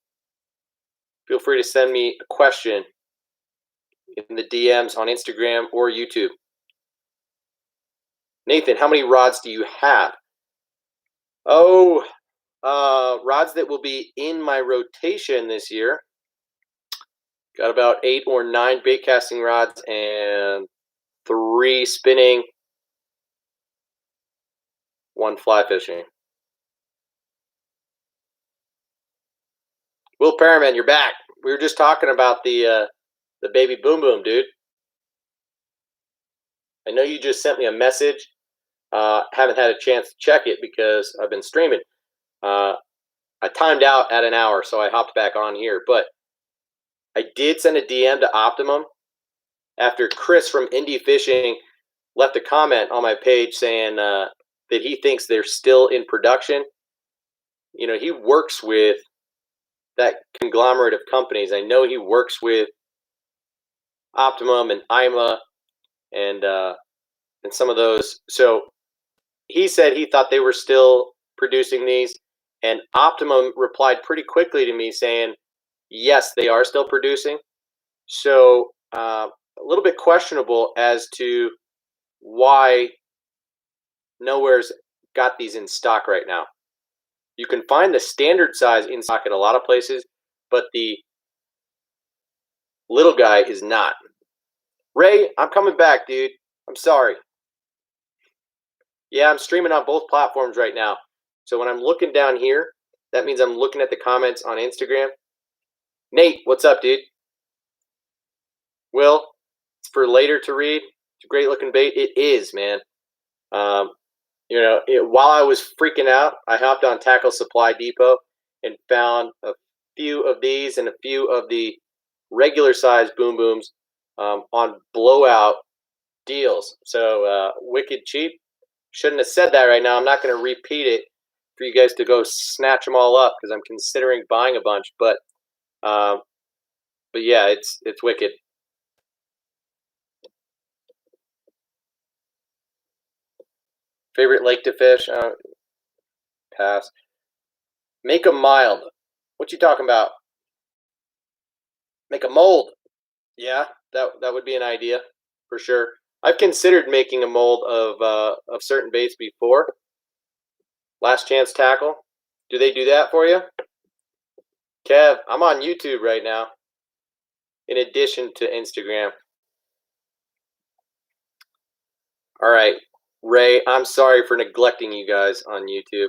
feel free to send me a question in the DMs on Instagram or YouTube. Nathan, how many rods do you have? Oh, rods that will be in my rotation this year. Got about 8 or 9 bait casting rods and 3 spinning, 1 fly fishing. Will Perriman, you're back. We were just talking about the Baby Boom Boom, dude. I know you just sent me a message. Haven't had a chance to check it because I've been streaming. I timed out at an hour, so I hopped back on here. But I did send a DM to Optimum after Chris from Indie Fishing left a comment on my page saying that he thinks they're still in production. You know, he works with that conglomerate of companies. I know he works with Optimum and IMA and some of those. So he said he thought they were still producing these, and Optimum replied pretty quickly to me saying, yes, they are still producing. So a little bit questionable as to why Nowhere's got these in stock right now. You can find the standard size in stock at a lot of places, but the little guy is not. Ray, I'm coming back, dude. I'm sorry. Yeah, I'm streaming on both platforms right now. So when I'm looking down here, that means I'm looking at the comments on Instagram. Nate, what's up, dude? Will, it's for later to read. It's a great looking bait. It is, man. You know, while I was freaking out, I hopped on Tackle Supply Depot and found a few of these and a few of the regular size boom booms on blowout deals. So wicked cheap. Shouldn't have said that right now. I'm not going to repeat it for you guys to go snatch them all up because I'm considering buying a bunch. But yeah, it's wicked. Favorite lake to fish? Pass. Make a mild. What you talking about? Make a mold. Yeah, that would be an idea for sure. I've considered making a mold of certain baits before. Last Chance Tackle. Do they do that for you? Kev, I'm on YouTube right now. In addition to Instagram. All right, Ray, I'm sorry for neglecting you guys on YouTube.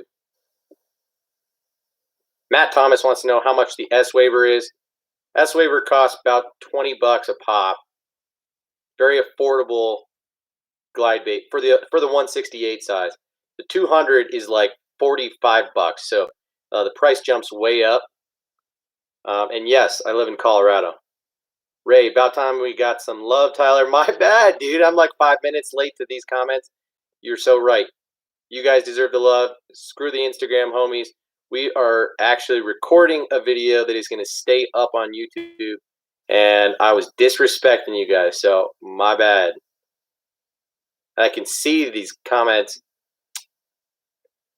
Matt Thomas wants to know how much the S-Waver is. S-Waver costs about $20 a pop. Very affordable glide bait for the 168 size. The 200 is like $45, so the price jumps way up. And yes, I live in Colorado. Ray, about time we got some love, Tyler. My bad, dude. I'm like 5 minutes late to these comments. You're so right. You guys deserve the love. Screw the Instagram homies. We are actually recording a video that is going to stay up on YouTube, and I was disrespecting you guys, so my bad. I can see these comments.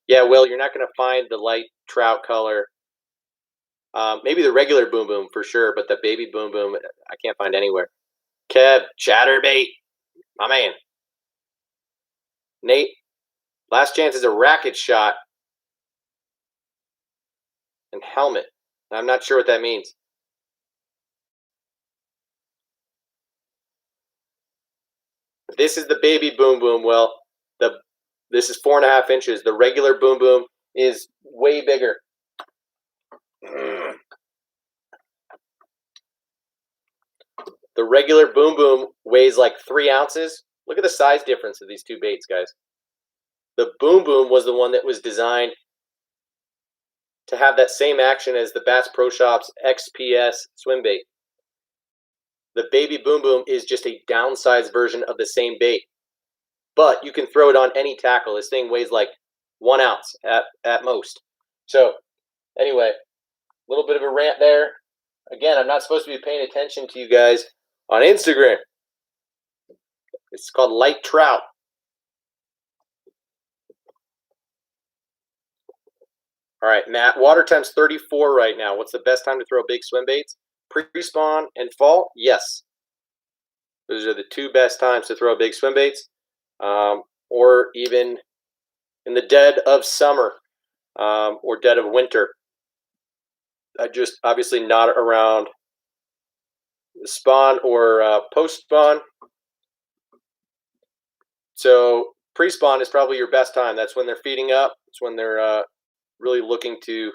Yeah, Will, you're not going to find the light trout color. Maybe the regular boom boom for sure, but the baby boom boom I can't find anywhere. Kev, chatterbait, my man. Nate, last chance is a racket shot and helmet. I'm not sure what that means. This is the baby boom boom. Well, this is 4.5 inches. The regular boom boom is way bigger. The regular boom boom weighs like 3 ounces. Look at the size difference of these two baits, guys. The boom boom was the one that was designed to have that same action as the Bass Pro Shops XPS swim bait. The baby boom boom is just a downsized version of the same bait, but you can throw it on any tackle. This thing weighs like 1 ounce at most. So anyway, a little bit of a rant there. Again, I'm not supposed to be paying attention to you guys on Instagram. It's called light trout. All right, Matt, water temp's 34 right now. What's the best time to throw big swim baits? Pre-spawn and fall? Yes. Those are the two best times to throw big swim baits, or even in the dead of summer or dead of winter. Just obviously not around the spawn or post-spawn. So pre-spawn is probably your best time. That's when they're feeding up. It's when they're really looking to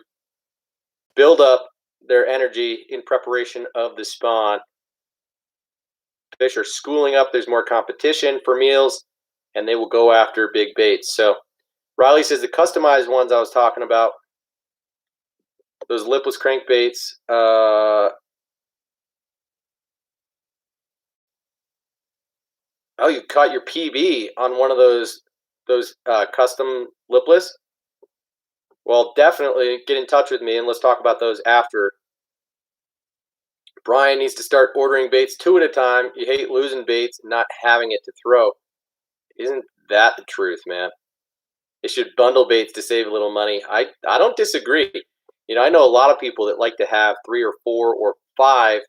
build up their energy in preparation of the spawn. Fish are schooling up. There's more competition for meals, and they will go after big baits. So Riley says the customized ones I was talking about, those lipless crankbaits, Oh, you caught your PB on one of those custom lipless? Well, definitely get in touch with me and let's talk about those after. Brian needs to start ordering baits 2 at a time. You hate losing baits and not having it to throw. Isn't that the truth, man? They should bundle baits to save a little money. I don't disagree. I know a lot of people that like to have 3 or 4 or 5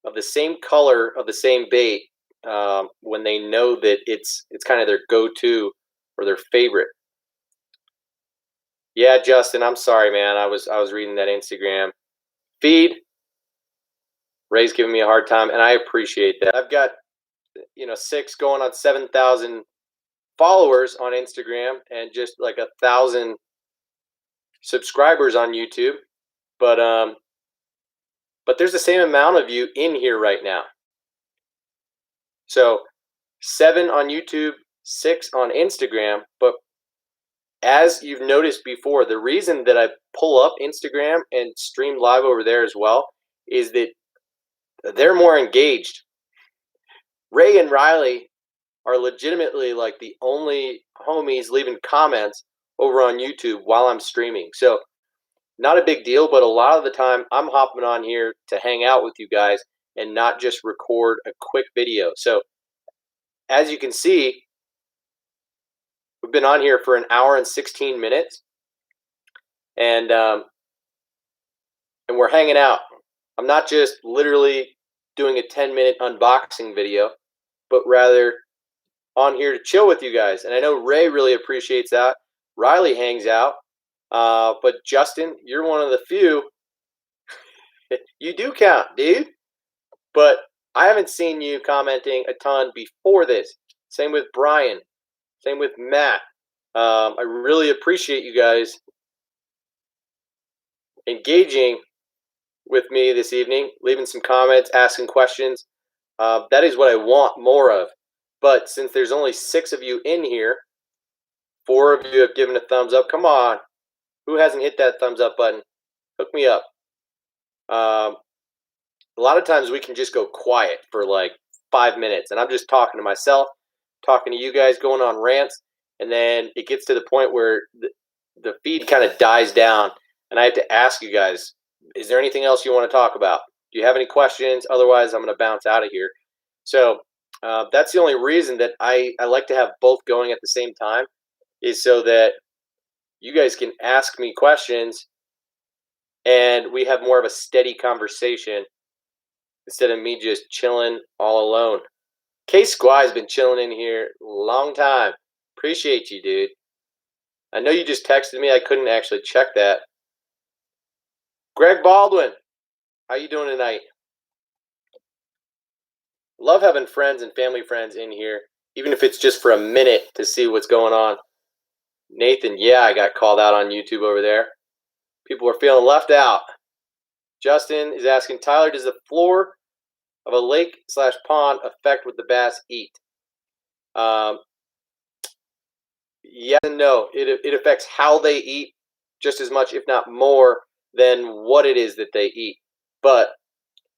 of the same color of the same bait when they know that it's kind of their go-to or their favorite. Yeah, Justin, I'm sorry, man. I was reading that Instagram feed. Ray's giving me a hard time, and I appreciate that. I've got 6 going on 7,000 followers on Instagram and just like 1,000 subscribers on YouTube. But there's the same amount of you in here right now. So 7 on YouTube, 6 on Instagram. But as you've noticed before, the reason that I pull up Instagram and stream live over there as well is that they're more engaged. Ray and Riley are legitimately like the only homies leaving comments over on YouTube while I'm streaming. So not a big deal, but a lot of the time I'm hopping on here to hang out with you guys and not just record a quick video. So as you can see, we've been on here for an hour and 16 minutes, and we're hanging out. I'm not just literally doing a 10-minute unboxing video, but rather on here to chill with you guys. And I know Ray really appreciates that. Riley hangs out. But Justin, you're one of the few. You do count, dude. But I haven't seen you commenting a ton before this. Same with Brian. Same with Matt. I really appreciate you guys engaging with me this evening, leaving some comments, asking questions. That is what I want more of. But since there's only 6 of you in here, 4 of you have given a thumbs up. Come on. Who hasn't hit that thumbs up button? Hook me up. A lot of times we can just go quiet for like 5 minutes, and I'm just talking to myself, talking to you guys, going on rants, and then it gets to the point where the feed kind of dies down, and I have to ask you guys, is there anything else you want to talk about? Do you have any questions? Otherwise, I'm going to bounce out of here. So that's the only reason that I like to have both going at the same time, is so that you guys can ask me questions and we have more of a steady conversation instead of me just chilling all alone. K Squai's been chilling in here a long time. Appreciate you, dude. I know you just texted me. I couldn't actually check that. Greg Baldwin, how you doing tonight? Love having friends and family friends in here, even if it's just for a minute to see what's going on. Nathan, yeah, I got called out on YouTube over there. People are feeling left out. Justin is asking, Tyler, does the floor of a lake/pond affect what the bass eat? Yes and no. It affects how they eat just as much, if not more, than what it is that they eat. But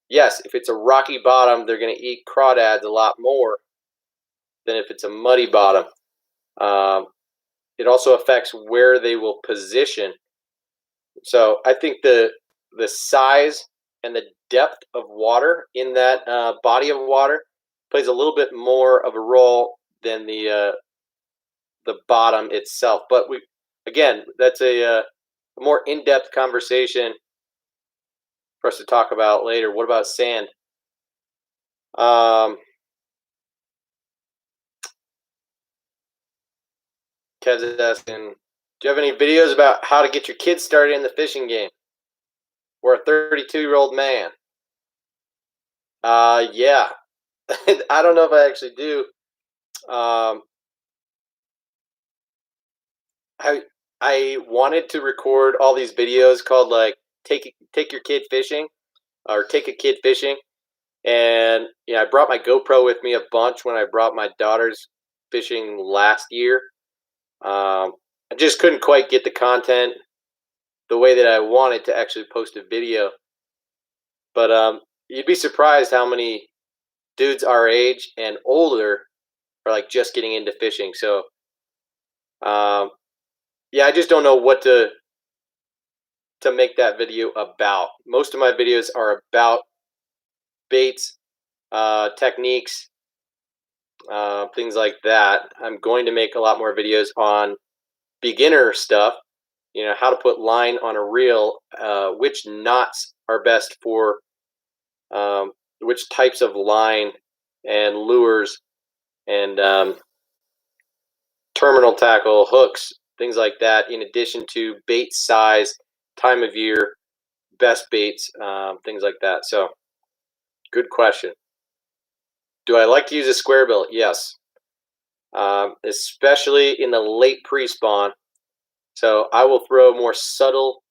yes, if it's a rocky bottom, they're going to eat crawdads a lot more than if it's a muddy bottom. It also affects where they will position. So I think the size and the depth of water in that body of water plays a little bit more of a role than the bottom itself. But again, that's a more in-depth conversation for us to talk about later. What about sand? Kev's asking, do you have any videos about how to get your kids started in the fishing game? We're a 32-year-old man. Yeah. I don't know if I actually do. I wanted to record all these videos called like take your kid fishing or take a kid fishing, and I brought my GoPro with me a bunch when I brought my daughters fishing last year. I just couldn't quite get the content the way that I wanted to actually post a video. But you'd be surprised how many dudes our age and older are like just getting into fishing. So yeah, I just don't know what to make that video about. Most of my videos are about baits, techniques, things like that. I'm going to make a lot more videos on beginner stuff, you know, how to put line on a reel, which knots are best for which types of line and lures and terminal tackle, hooks, things like that, in addition to bait size, time of year, best baits, things like that. So, good question. Do I like to use a square bill? Yes. Especially in the late pre-spawn. So I will throw more subtle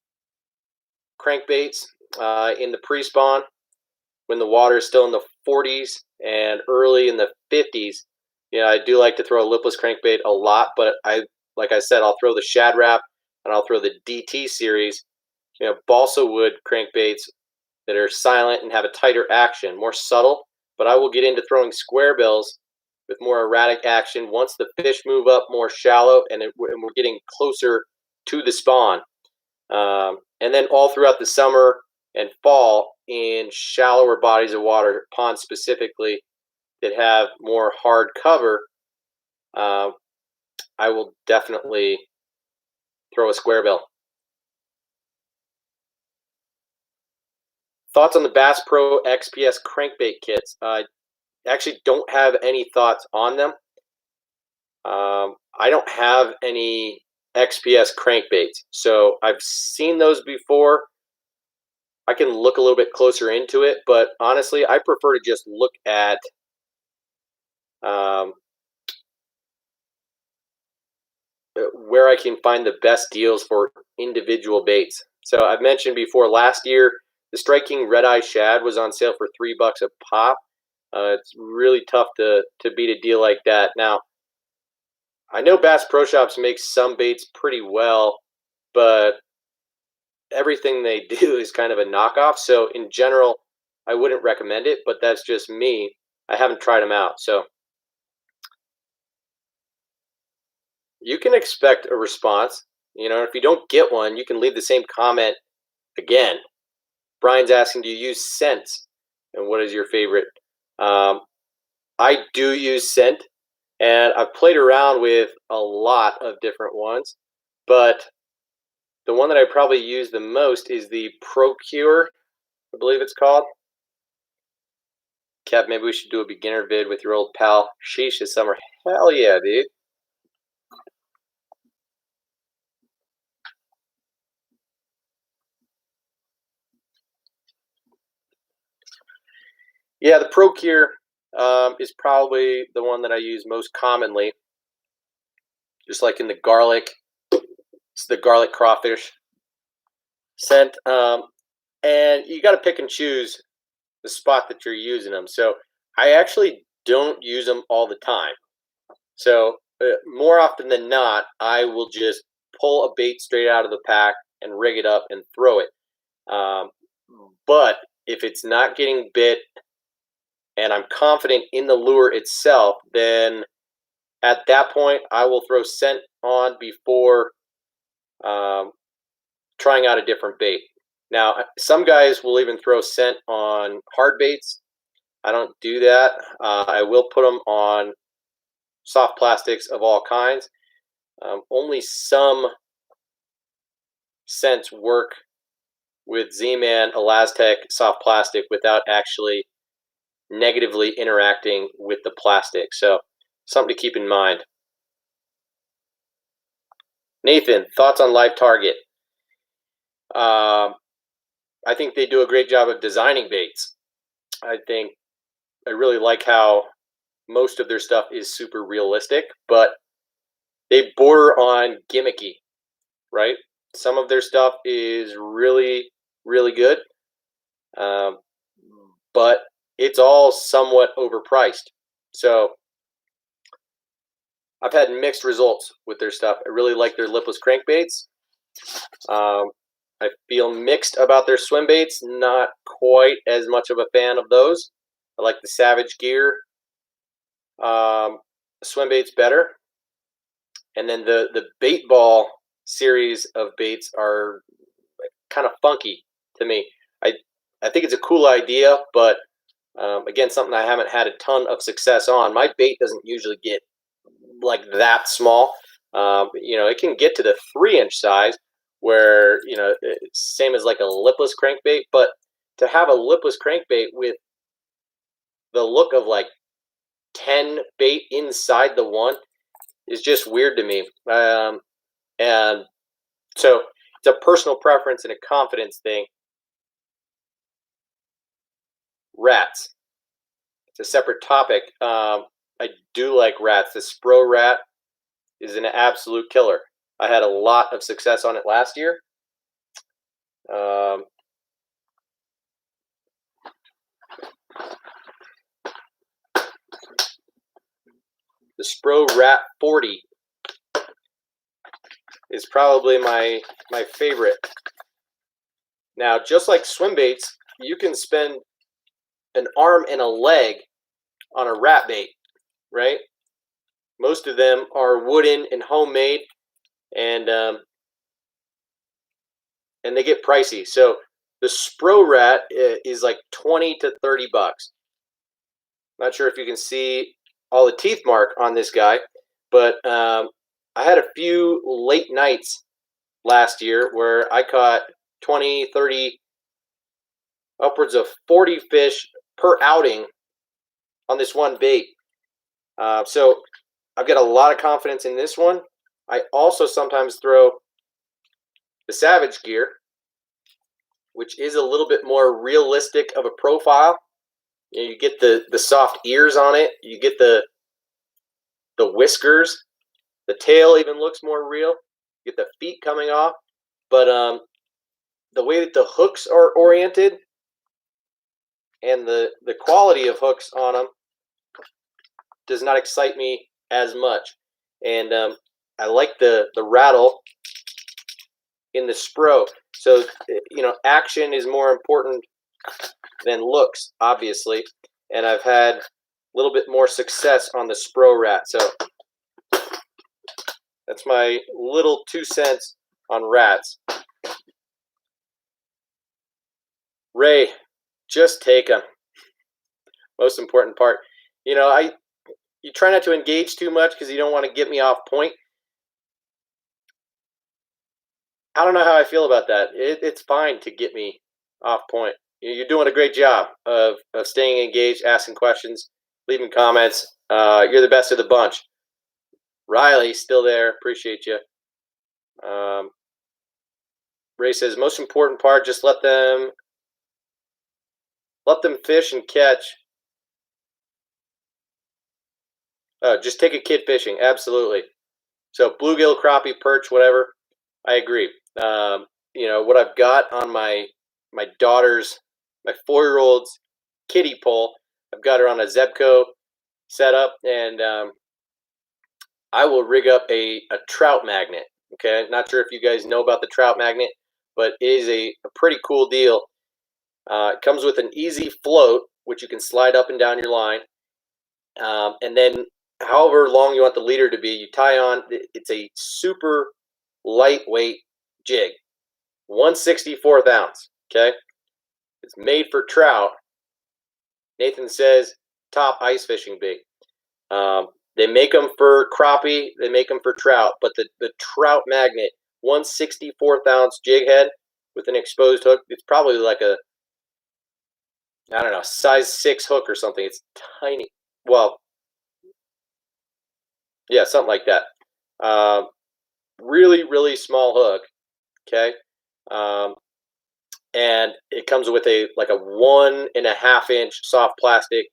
crankbaits in the pre-spawn when the water is still in the 40s and early in the 50s. You know, I do like to throw a lipless crankbait a lot, but like I said, I'll throw the Shad wrap and I'll throw the DT series, you know, balsa wood crankbaits that are silent and have a tighter action, more subtle. But I will get into throwing square bills with more erratic action once the fish move up more shallow and we're getting closer to the spawn. And then all throughout the summer and fall in shallower bodies of water, ponds specifically, that have more hard cover, I will definitely throw a square bill. Thoughts on the Bass Pro XPS crankbait kits? I actually don't have any thoughts on them. I don't have any XPS crankbaits, so I've seen those before. I can look a little bit closer into it, but honestly, I prefer to just look at where I can find the best deals for individual baits. So I've mentioned before, last year, the Strike King Red Eye Shad was on sale for $3 a pop. It's really tough to beat a deal like that. Now, I know Bass Pro Shops makes some baits pretty well, but everything they do is kind of a knockoff. So in general, I wouldn't recommend it, but that's just me. I haven't tried them out. So you can expect a response. You know, if you don't get one, you can leave the same comment again. Brian's asking, do you use scents? And what is your favorite? I do use scent, and I've played around with a lot of different ones, but the one that I probably use the most is the Procure, I believe it's called. Kev, maybe we should do a beginner vid with your old pal Sheesh this summer. Hell yeah, dude. Yeah, the Procure is probably the one that I use most commonly. Just like in the garlic, it's the garlic crawfish scent. And you got to pick and choose the spot that you're using them. So I actually don't use them all the time. So more often than not, I will just pull a bait straight out of the pack and rig it up and throw it. But if it's not getting bit and I'm confident in the lure itself, then at that point I will throw scent on before trying out a different bait. Now, some guys will even throw scent on hard baits. I don't do that. I will put them on soft plastics of all kinds. Only some scents work with Z-Man Elastec soft plastic without actually negatively interacting with the plastic. So something to keep in mind. Nathan, thoughts on Live Target? I think they do a great job of designing baits. I really like how most of their stuff is super realistic, but they border on gimmicky, right? Some of their stuff is really, really good, but it's all somewhat overpriced. So I've had mixed results with their stuff. I really like their lipless crankbaits. I feel mixed about their swim baits. Not quite as much of a fan of those. I like the Savage Gear swim baits better. And then the bait ball series of baits are kind of funky to me. I think it's a cool idea, but again, something I haven't had a ton of success on. My bait doesn't usually get like that small. It can get to the 3-inch size, where it's same as like a lipless crankbait. But to have a lipless crankbait with the look of like 10 bait inside the one is just weird to me. And so it's a personal preference and a confidence thing. Rats. It's a separate topic. I do like rats. The Spro rat is an absolute killer. I had a lot of success on it last year. The Spro Rat 40 is probably my favorite. Now, just like swim baits, you can spend an arm and a leg on a rat bait, right? Most of them are wooden and homemade, and they get pricey. So the Spro rat is like 20 to 30 bucks. Not sure if you can see all the teeth mark on this guy, but I had a few late nights last year where I caught 20, 30, upwards of 40 fish per outing on this one bait. So I've got a lot of confidence in this one. I also sometimes throw the Savage Gear, which is a little bit more realistic of a profile. You get the soft ears on it. You get the whiskers. The tail even looks more real. You get the feet coming off. But the way that the hooks are oriented and the quality of hooks on them does not excite me as much. And I like the rattle in the Spro. So, action is more important than looks, obviously. And I've had a little bit more success on the Spro rat. So that's my little 2 cents on rats. Ray, just take them. Most important part. You try not to engage too much because you don't want to get me off point. I don't know how I feel about that. It's fine to get me off point. You're doing a great job of staying engaged, asking questions, leaving comments. You're the best of the bunch. Riley, still there. Appreciate you. Ray says, most important part, just let them fish and catch. Just take a kid fishing. Absolutely. So bluegill, crappie, perch, whatever. I agree. What I've got on my daughter's, my 4-year-old's kiddie pole, I've got her on a Zebco setup, and I will rig up a trout magnet. Okay, not sure if you guys know about the trout magnet, but it is a pretty cool deal. It comes with an easy float, which you can slide up and down your line, and then however long you want the leader to be, you tie on. It's a super lightweight jig, 1/64 ounce. Okay, it's made for trout. Nathan says top ice fishing bait. They make them for crappie, they make them for trout, but the trout magnet, 1/64 ounce jig head with an exposed hook. It's probably like a, I don't know, size 6 hook or something. It's tiny. Well, yeah, something like that. Really, really small hook. Okay. And it comes with a 1.5 inch soft plastic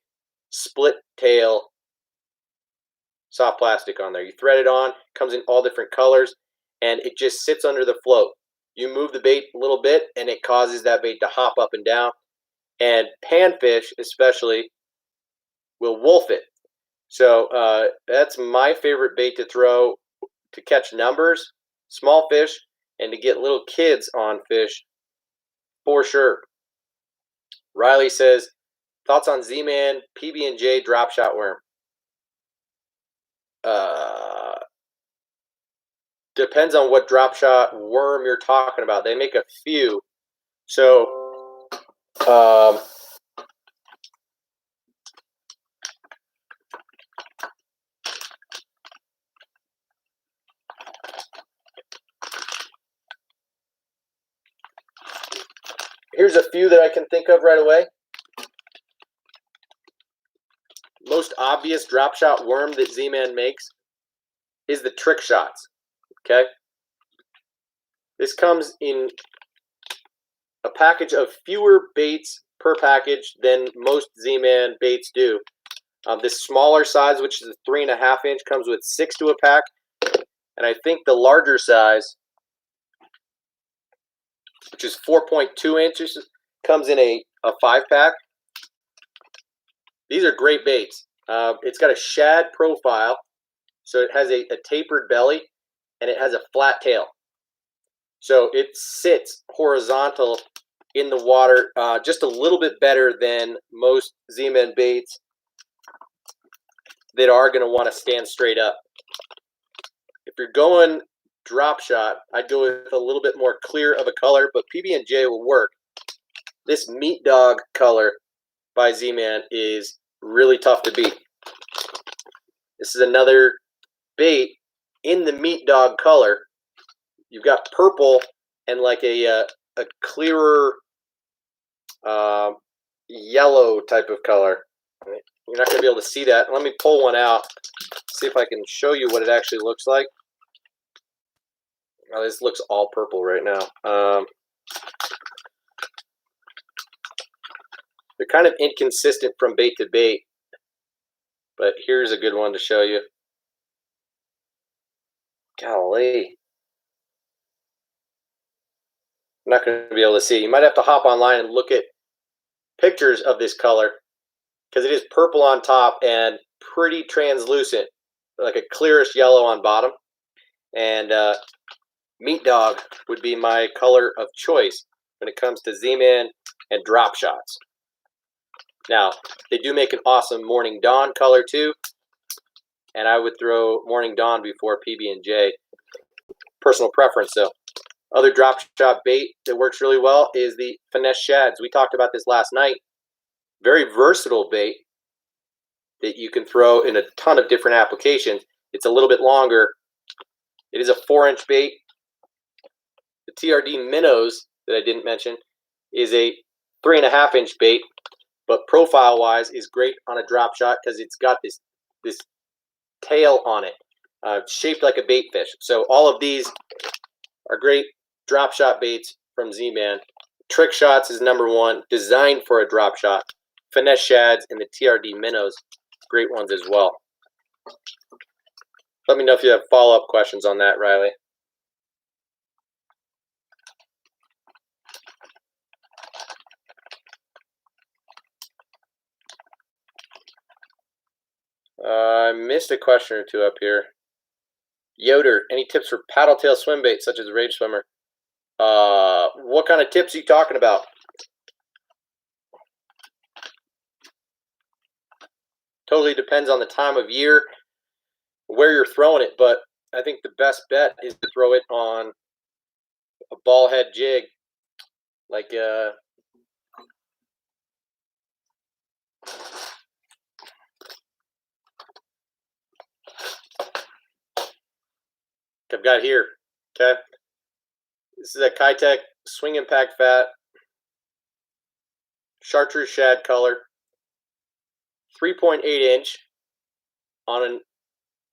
split tail soft plastic on there. You thread it on, comes in all different colors, and it just sits under the float. You move the bait a little bit, and it causes that bait to hop up and down. And panfish, especially, will wolf it. So that's my favorite bait to throw to catch numbers, small fish, and to get little kids on fish for sure. Riley says, Thoughts on Z-Man PB&J drop shot worm? Depends on what drop shot worm you're talking about. They make a few. So, here's a few that I can think of right away. Most obvious drop shot worm that Z-Man makes is the trick shots. Okay? This comes in a package of fewer baits per package than most Z-Man baits do. This smaller size, which is a 3.5 inch, comes with 6 to a pack. And I think the larger size, which is 4.2 inches, comes in a 5-pack. These are great baits. It's got a shad profile, so it has a tapered belly, and it has a flat tail. So it sits horizontal in the water just a little bit better than most Z-Man baits that are going to want to stand straight up. If you're going drop shot, I'd go with a little bit more clear of a color, but PB&J will work. This Meat Dog color by Z-Man is really tough to beat. This is another bait in the Meat Dog color. You've got purple and like a clearer yellow type of color. You're not going to be able to see that. Let me pull one out, see if I can show you what it actually looks like. Oh, this looks all purple right now. They're kind of inconsistent from bait to bait, but here's a good one to show you. Golly. I'm not going to be able to see. You might have to hop online and look at pictures of this color, because it is purple on top and pretty translucent, like a clearish yellow on bottom. And Meat Dog would be my color of choice when it comes to Z-Man and drop shots. Now, they do make an awesome Morning Dawn color too, and I would throw Morning Dawn before PB&J. Personal preference though. Other drop shot bait that works really well is the finesse shads. We talked about this last night. Very versatile bait that you can throw in a ton of different applications. It's a little bit longer. It is a 4-inch bait. The TRD minnows that I didn't mention is a 3.5 inch bait, but profile wise is great on a drop shot because it's got this tail on it, shaped like a bait fish. So all of these are great drop shot baits from Z-Man. Trick shots is number one, designed for a drop shot. Finesse shads and the TRD minnows, great ones as well. Let me know if you have follow-up questions on that, Riley. I missed a question or two up here. Yoda, any tips for paddle tail swim bait such as Rage Swimmer? What kind of tips are you talking about? Totally depends on the time of year, where you're throwing it, but I think the best bet is to throw it on a ball head jig, like I've got here. Okay, this is a Kitech Swing Impact Fat Chartreuse shad color, 3.8 inch on an,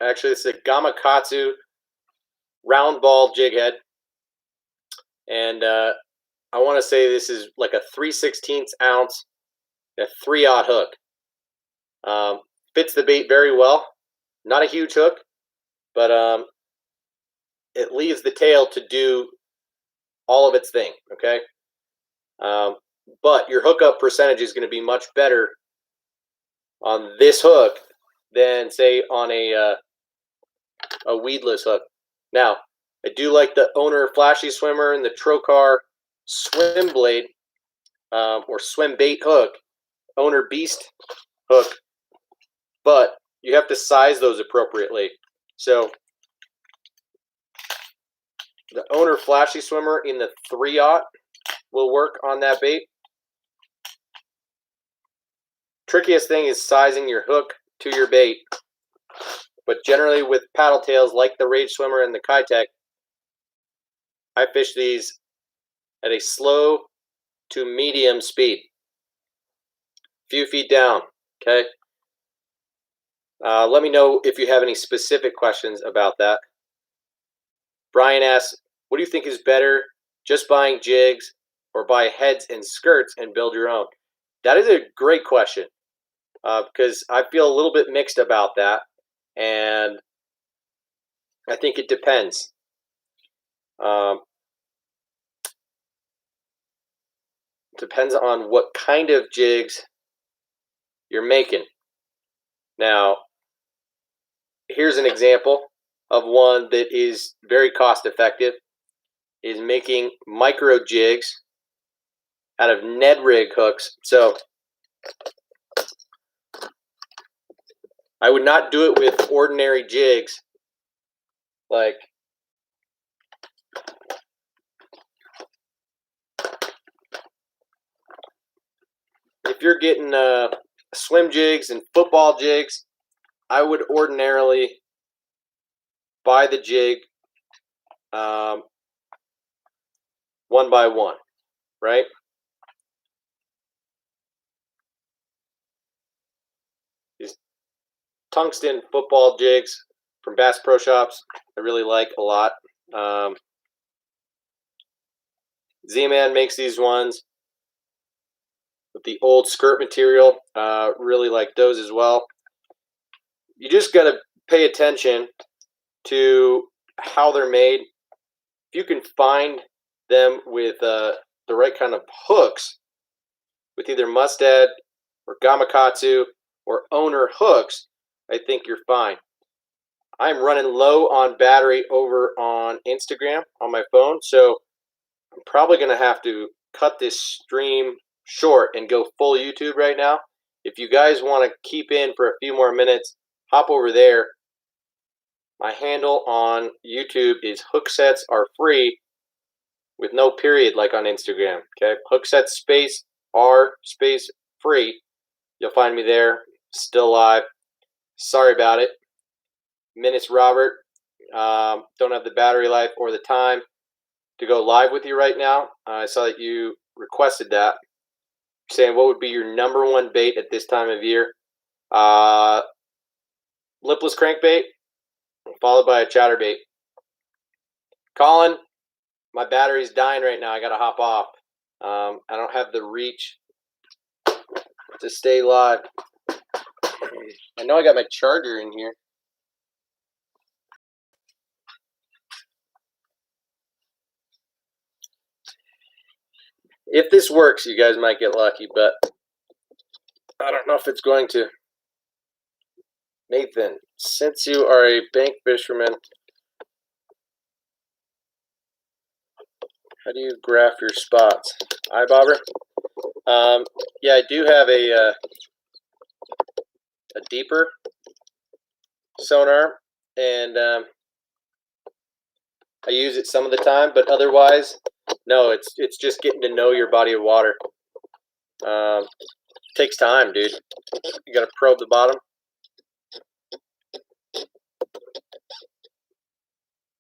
actually this is a Gamakatsu round ball jig head, and I want to say this is like a 3/16 ounce, a 3/0 hook. Fits the bait very well. Not a huge hook, but it leaves the tail to do all of its thing. Okay, but your hookup percentage is going to be much better on this hook than say on a weedless hook. Now, I do like the Owner Flashy Swimmer and the Trocar Swim Blade or Swim Bait hook. owner beast hook, but you have to size those appropriately. So the owner flashy swimmer in the 3/0 will work on that bait. Trickiest thing is sizing your hook to your bait. But generally with paddle tails like the Rage Swimmer and the Kitech, I fish these at a slow to medium speed. Few feet down, okay? Let me know if you have any specific questions about that. Brian asks, what do you think is better, just buying jigs or buy heads and skirts and build your own? That is a great question because I feel a little bit mixed about that. And I think it depends. Depends on what kind of jigs you're making. Now, here's an example of one that is very cost effective, is making micro jigs out of Ned rig hooks. So I would not do it with ordinary jigs like if you're getting swim jigs and football jigs, I would ordinarily buy the jig one by one, right? These tungsten football jigs from Bass Pro Shops, I really like a lot. Z-Man makes these ones with the old skirt material. Really like those as well. You just got to pay attention to how they're made. If you can find them with the right kind of hooks, with either Mustad or Gamakatsu or owner hooks, I think you're fine. I'm running low on battery over on Instagram on my phone, so I'm probably going to have to cut this stream short and go full YouTube right now. If you guys want to keep in for a few more minutes, hop over there. My handle on YouTube is hook sets are free with no period like on Instagram. Okay, hook sets space are space free. You'll find me there, still live. Sorry about it. Minutes Robert, don't have the battery life or the time to go live with you right now. I saw that you requested that, saying what would be your number one bait at this time of year. Lipless crankbait, followed by a chatterbait. Colin, my battery's dying right now. I got to hop off. I don't have the reach to stay live. I know I got my charger in here. If this works, you guys might get lucky, but I don't know if it's going to. Nathan, since you are a bank fisherman, how do you graph your spots? iBobber? Yeah, I do have a deeper sonar, and I use it some of the time, but otherwise, no, it's just getting to know your body of water. Takes time, dude. You gotta probe the bottom.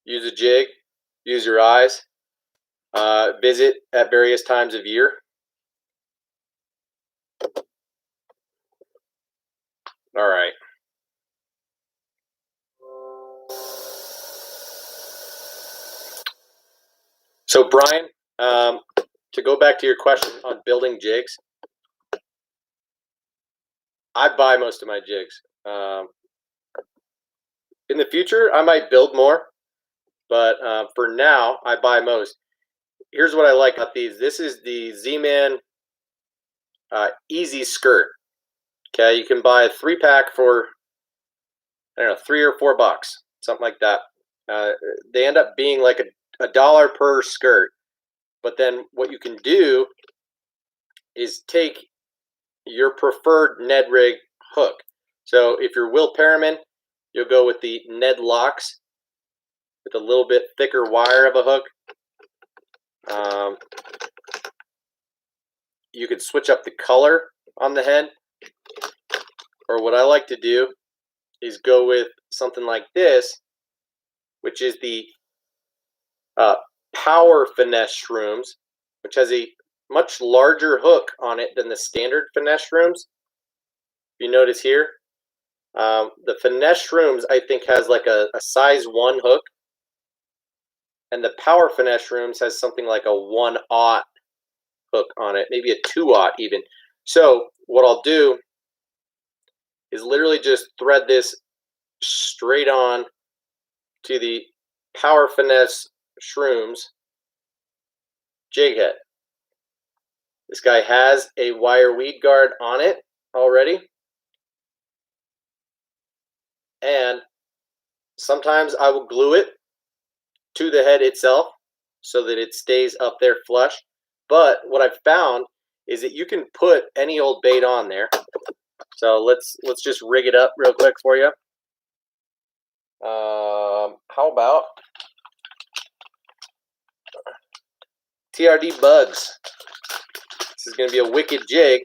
Use a jig, use your eyes, visit at various times of year. All right. So Brian, to go back to your question on building jigs, I buy most of my jigs. In the future, I might build more, but for now, I buy most. Here's what I like about these. This is the Z-Man Easy Skirt. Okay, you can buy a 3-pack for, I don't know, $3 or $4, something like that. They end up being like a dollar per skirt. But then what you can do is take your preferred Ned rig hook. So if you're Will Perriman, you'll go with the Ned Locks with a little bit thicker wire of a hook. You can switch up the color on the head, or what I like to do is go with something like this, which is the Power Finesse Shrooms, which has a much larger hook on it than the standard Finesse Shrooms. You notice here, the Finesse Shrooms I think has like a size 1 hook, and the Power Finesse Shrooms has something like a 1/0 hook on it, maybe a 2/0 even. So what I'll do is literally just thread this straight on to the Power Finesse Shrooms jig head. This guy has a wire weed guard on it already, and sometimes I will glue it to the head itself so that it stays up there flush. But what I've found is that you can put any old bait on there. So let's just rig it up real quick for you. How about TRD Bugs? This is going to be a wicked jig.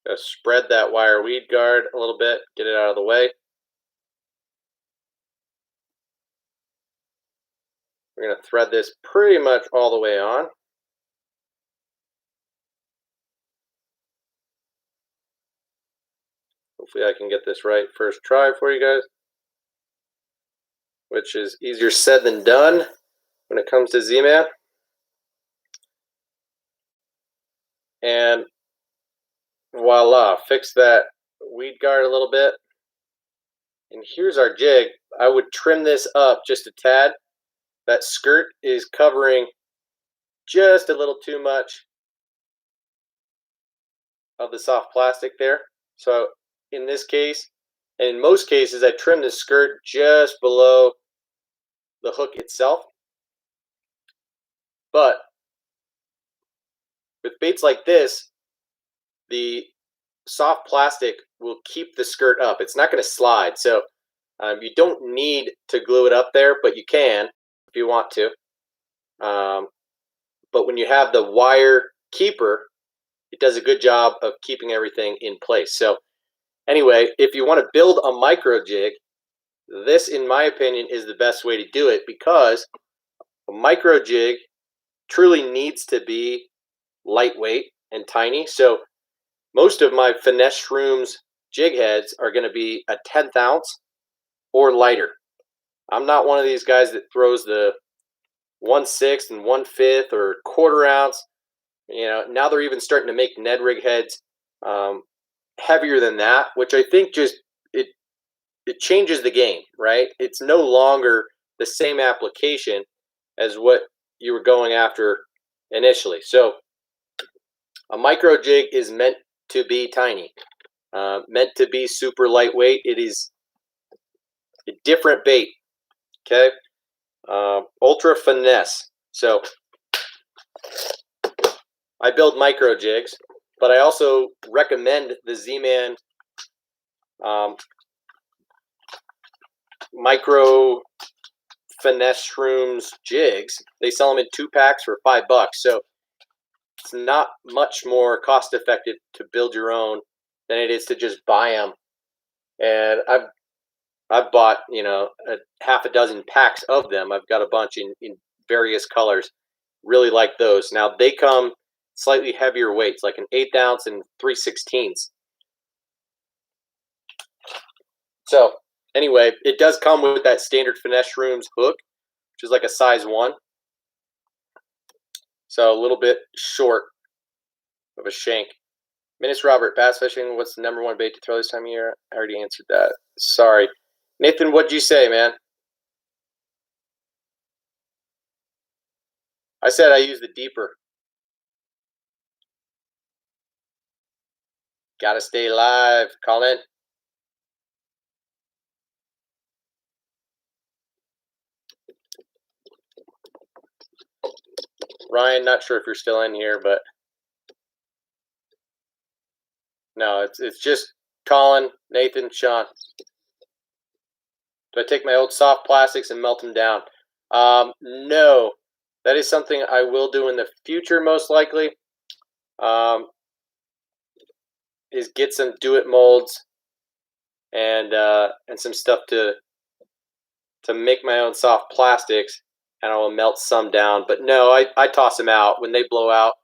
Just spread that wire weed guard a little bit, get it out of the way. We're going to thread this pretty much all the way on. Hopefully I can get this right first try for you guys, which is easier said than done when it comes to Z-Man. And voila, fix that weed guard a little bit. And here's our jig. I would trim this up just a tad. That skirt is covering just a little too much of the soft plastic there. So in this case, and in most cases, I trim the skirt just below the hook itself. But with baits like this, the soft plastic will keep the skirt up. It's not going to slide. So you don't need to glue it up there, but you can if you want to. But when you have the wire keeper, it does a good job of keeping everything in place. So anyway, if you want to build a micro jig, this, in my opinion, is the best way to do it, because a micro jig truly needs to be lightweight and tiny. So most of my Finesse Shrooms jig heads are going to be a 1/10 ounce or lighter. I'm not one of these guys that throws the 1/6 and 1/5 or 1/4 ounce. You know, now they're even starting to make Ned rig heads heavier than that, which I think just it changes the game, right? It's no longer the same application as what you were going after initially. So a micro jig is meant to be tiny, meant to be super lightweight. It is a different bait, okay? Ultra finesse. So I build micro jigs, but I also recommend the Z-Man micro Finesse Shrooms jigs. They sell them in 2 packs for $5. So it's not much more cost effective to build your own than it is to just buy them. And I've bought, you know, a half a dozen packs of them. I've got a bunch in various colors. Really like those. Now they come slightly heavier weights, like an 1/8 ounce and 3/16. So anyway, it does come with that standard Finesse Shrooms hook, which is like a size 1. So a little bit short of a shank. Minus Robert, bass fishing, what's the #1 bait to throw this time of year? I already answered that. Sorry. Nathan, what'd you say, man? I said I use the deeper. Gotta stay live. Call in. Ryan, not sure if you're still in here, but no, it's just Colin, Nathan, Sean. Do I take my old soft plastics and melt them down? No. That is something I will do in the future, most likely. Is get some do-it molds and some stuff to make my own soft plastics, and I will melt some down. But no, I toss them out when they blow out,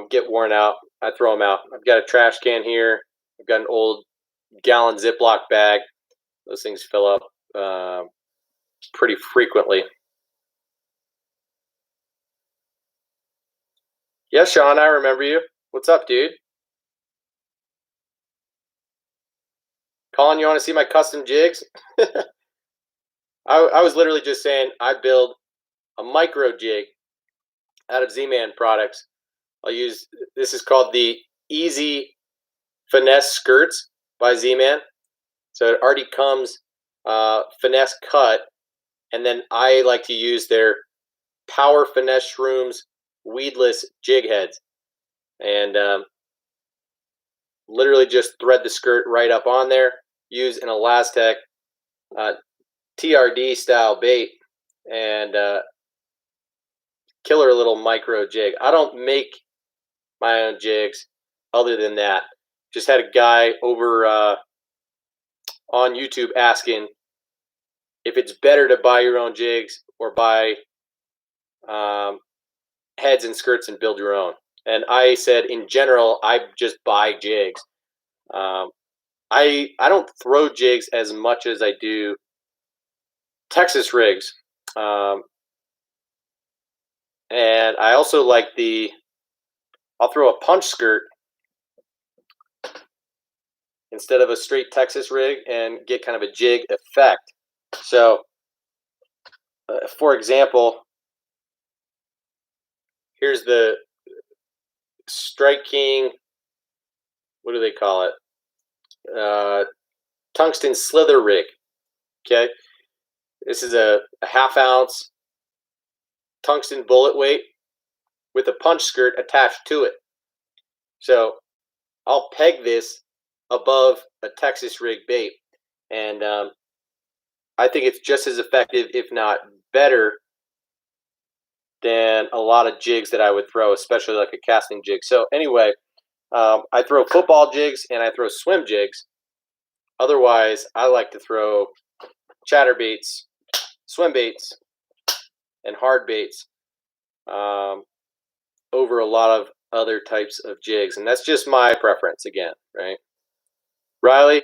get worn out. I throw them out. I've got a trash can here. I've got an old gallon Ziploc bag. Those things fill up pretty frequently. Yeah, Sean, I remember you. What's up, dude? Colin, you want to see my custom jigs? I was literally just saying I build a micro jig out of Z-Man products. This is called the Easy Finesse Skirts by Z-Man. So it already comes finesse cut, and then I like to use their Power Finesse Shrooms weedless jig heads, and literally just thread the skirt right up on there. Use an Elastec TRD style bait, and killer little micro jig. I don't make my own jigs other than that. Just had a guy over on YouTube asking if it's better to buy your own jigs or buy heads and skirts and build your own. And I said, in general, I just buy jigs. I don't throw jigs as much as I do Texas rigs. And I also like I'll throw a punch skirt instead of a straight Texas rig and get kind of a jig effect. So, for example, here's the Strike King, what do they call it? Tungsten slither rig. Okay. This is a half ounce tungsten bullet weight with a punch skirt attached to it. So I'll peg this above a Texas rig bait, and I think it's just as effective, if not better, than a lot of jigs that I would throw, especially like a casting jig. So anyway, I throw football jigs and I throw swim jigs. Otherwise, I like to throw chatterbaits, swim baits, and hard baits over a lot of other types of jigs. And that's just my preference again, right? Riley,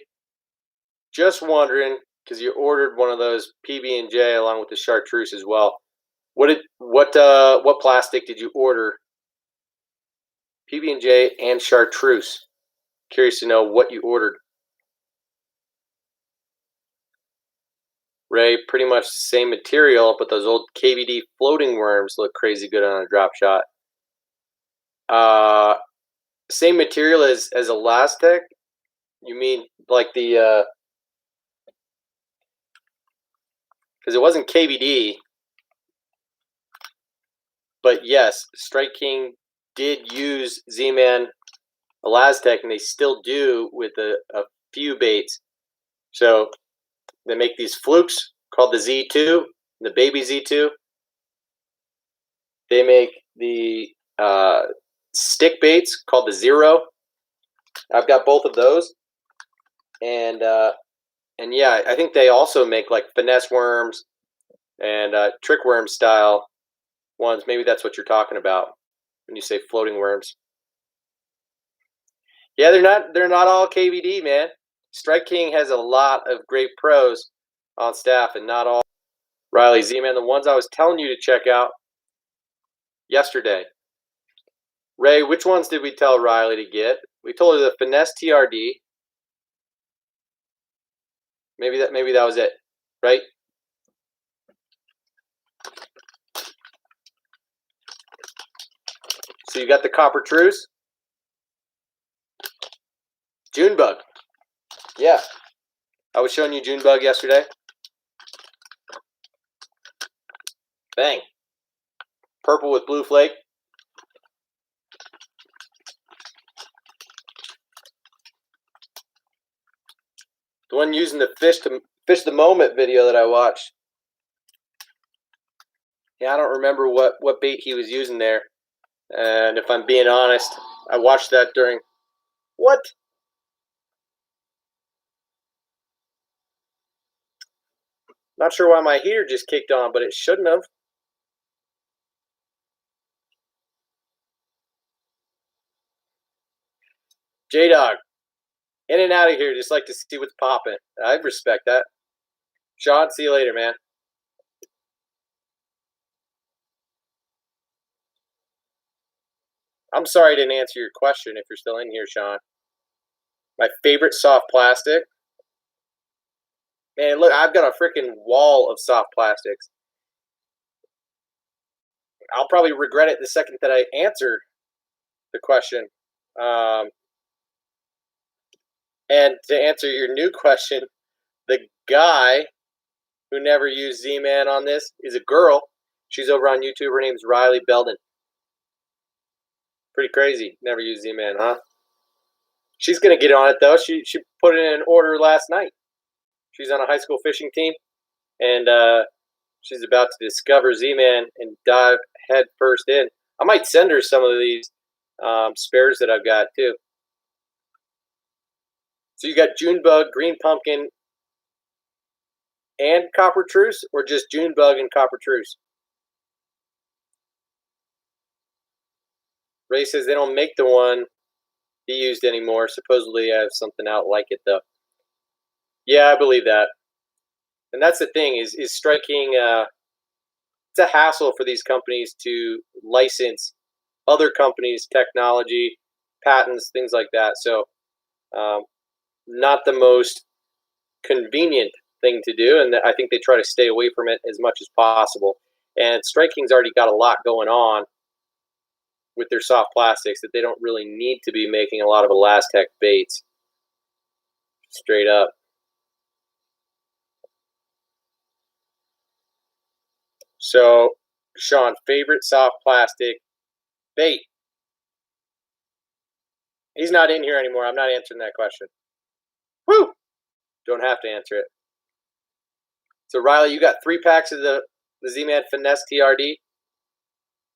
just wondering, because you ordered one of those PB&J along with the Chartreuse as well. What plastic did you order? PB&J and Chartreuse. Curious to know what you ordered. Ray, pretty much the same material, but those old KVD floating worms look crazy good on a drop shot. Same material as Elastec? You mean like the because it wasn't KVD, but yes, Strike King did use Z-Man Elastec, and they still do with a few baits. So they make these flukes called the Z2, the baby Z2. They make the stick baits called the Zero. I've got both of those, and yeah, I think they also make like finesse worms and trick worm style ones. Maybe that's what you're talking about when you say floating worms. Yeah, they're not all KVD, man. Strike King has a lot of great pros on staff, and not all. Riley, Z-Man, the ones I was telling you to check out yesterday. Ray, which ones did we tell Riley to get? We told her the Finesse TRD. Maybe that was it, right? So you got the Copper Truce. June bug. Yeah. I was showing you June bug yesterday. Bang. Purple with blue flake. The one using the fish the moment video that I watched. Yeah, I don't remember what bait he was using there. And if I'm being honest, I watched that during... What? Not sure why my heater just kicked on, but it shouldn't have. J-Dog. In and out of here. Just like to see what's popping. I respect that. Sean, see you later, man. I'm sorry I didn't answer your question if you're still in here, Sean. My favorite soft plastic. Man, look, I've got a freaking wall of soft plastics. I'll probably regret it the second that I answer the question. And to answer your new question, the guy who never used Z-Man on this is a girl. She's over on YouTube. Her name's Riley Belden. Pretty crazy. Never used Z-Man, huh? She's going to get on it, though. She put in an order last night. She's on a high school fishing team, and she's about to discover Z-Man and dive head first in. I might send her some of these spares that I've got, too. So you got June bug, green pumpkin, and Chartreuse, or just June bug and Chartreuse? Ray says they don't make the one he used anymore. Supposedly I have something out like it, though. Yeah, I believe that. And that's the thing, is striking... it's a hassle for these companies to license other companies' technology, patents, things like that. So not the most convenient thing to do, and I think they try to stay away from it as much as possible. And Strike King's already got a lot going on with their soft plastics that they don't really need to be making a lot of Elastec baits. Straight up. So, Sean, favorite soft plastic bait? He's not in here anymore. I'm not answering that question. Woo! Don't have to answer it. So, Riley, you got 3 packs of the Z-Man Finesse TRD.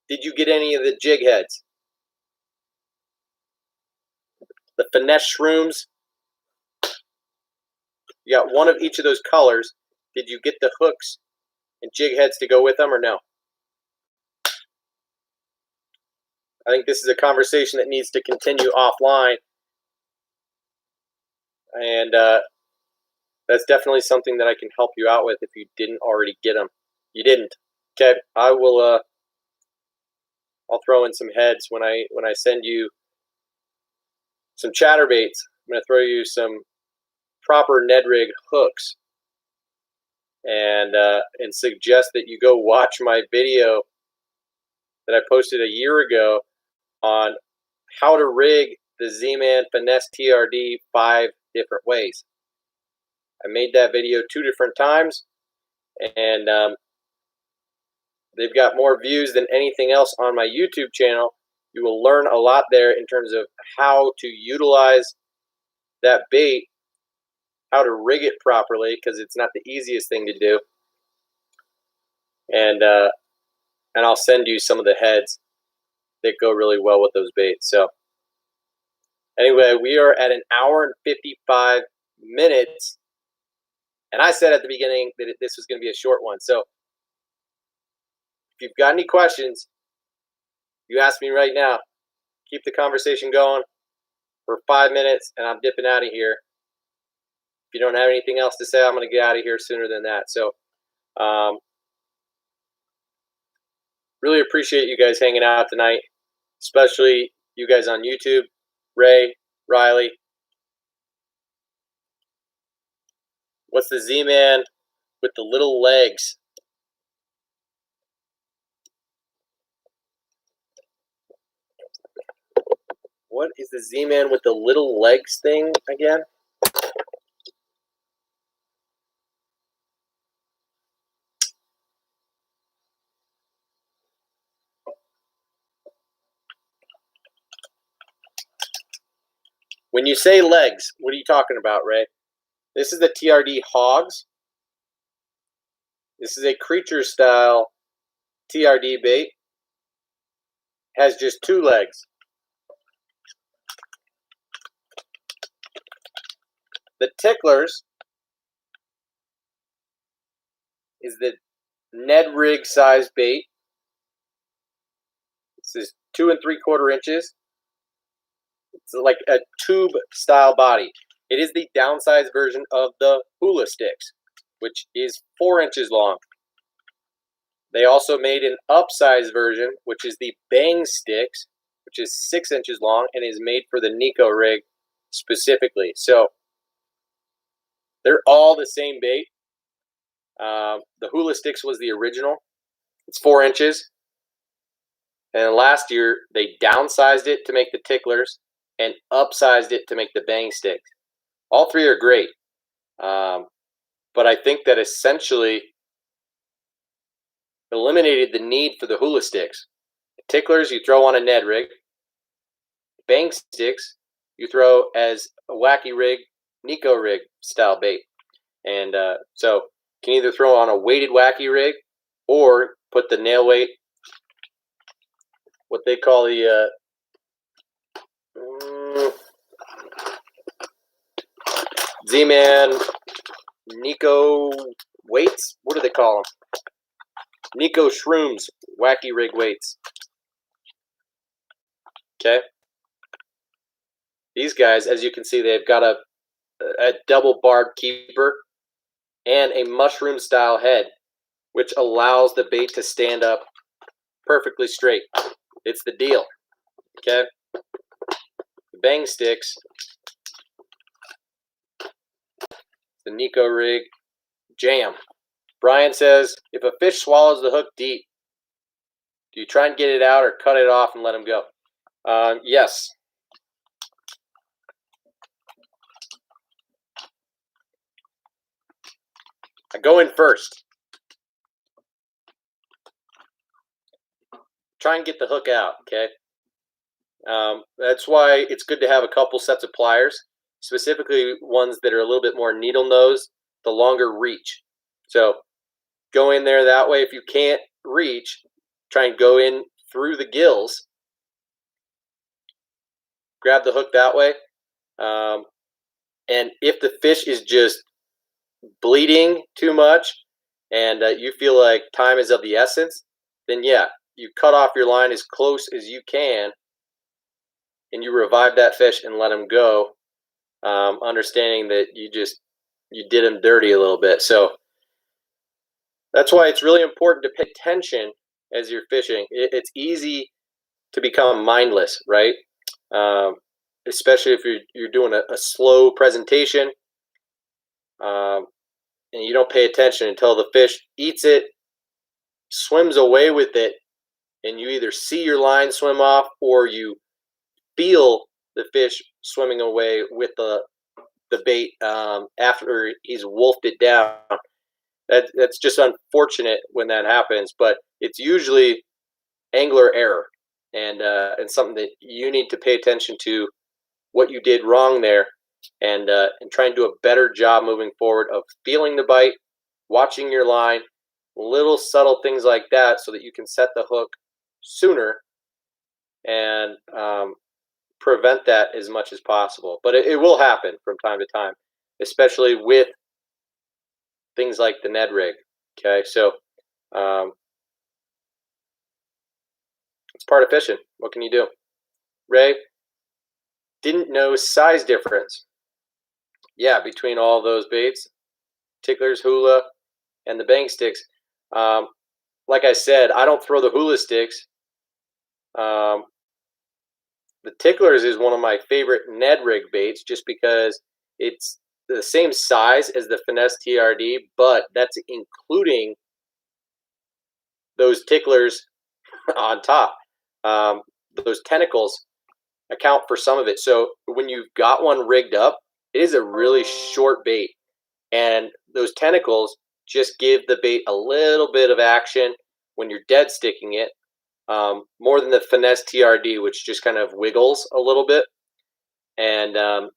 Did you get any of the jig heads? The Finesse Shrooms? You got one of each of those colors. Did you get the hooks and jig heads to go with them, or no? I think this is a conversation that needs to continue offline. And that's definitely something that I can help you out with if you didn't already get them. You didn't. Okay, I will. I'll throw in some heads when I send you some chatterbaits. I'm going to throw you some proper Ned rig hooks, and suggest that you go watch my video that I posted a year ago on how to rig the Z-Man Finesse TRD 5 different ways. I made that video 2 different times, and they've got more views than anything else on my YouTube channel. You will learn a lot there in terms of how to utilize that bait, how to rig it properly, because it's not the easiest thing to do. And I'll send you some of the heads that go really well with those baits. So anyway, we are at 1 hour and 55 minutes. And I said at the beginning that this was going to be a short one. So if you've got any questions, you ask me right now. Keep the conversation going for 5 minutes, and I'm dipping out of here. If you don't have anything else to say, I'm going to get out of here sooner than that. So really appreciate you guys hanging out tonight, especially you guys on YouTube. Ray, Riley. What's the Z-Man with the little legs? What is the Z-Man with the little legs thing again? When you say legs, what are you talking about, Ray? This is the TRD Hogs. This is a creature style TRD bait. Has just 2 legs. The Ticklers is the Ned rig size bait. This is 2 3/4 inches. It's like a tube style body. It is the downsized version of the hula sticks, which is 4 inches long. They also made an upsized version, which is the bang sticks, which is 6 inches long and is made for the Nico rig specifically. So they're all the same bait. The hula sticks was the original. It's 4 inches. And last year, they downsized it to make the Ticklers and upsized it to make the bang sticks. All 3 are great. But I think that essentially eliminated the need for the hula sticks. Ticklers, you throw on a Ned rig. Bang sticks, you throw as a wacky rig, Nico rig style bait. And so you can either throw on a weighted wacky rig or put the nail weight, what they call the Z-Man Nico weights. What do they call them? Nico Shrooms wacky rig weights. Okay. These guys, as you can see, they've got a double barbed keeper and a mushroom style head, which allows the bait to stand up perfectly straight. It's the deal. Okay. The bang sticks, the Nico rig jam. Brian says, if a fish swallows the hook deep, do you try and get it out or cut it off and let him go? Yes. I go in first. Try and get the hook out, okay? That's why it's good to have a couple sets of pliers, specifically ones that are a little bit more needle nose, the longer reach. So go in there that way. If you can't reach, try and go in through the gills. Grab the hook that way. And if the fish is just bleeding too much and you feel like time is of the essence, then yeah, you cut off your line as close as you can and you revive that fish and let him go, understanding that you did him dirty a little bit. So that's why it's really important to pay attention as you're fishing. It's easy to become mindless, right? Especially if you're doing a slow presentation, and you don't pay attention until the fish eats it, swims away with it, and you either see your line swim off or you feel the fish swimming away with the bait after he's wolfed it down. That's just unfortunate when that happens, but it's usually angler error and something that you need to pay attention to what you did wrong there and try and do a better job moving forward of feeling the bite, watching your line, little subtle things like that so that you can set the hook sooner and prevent that as much as possible. But it will happen from time to time, especially with things like the Ned rig. Okay, so it's part of fishing. What can you do? Ray, didn't know size difference. Yeah, between all those baits, ticklers, hula, and the bang sticks. Like I said, I don't throw the hula sticks. The ticklers is one of my favorite Ned rig baits just because it's the same size as the finesse TRD, but that's including those ticklers on top. Those tentacles account for some of it. So when you've got one rigged up, it is a really short bait, and those tentacles just give the bait a little bit of action when you're dead sticking it, more than the finesse TRD, which just kind of wiggles a little bit. And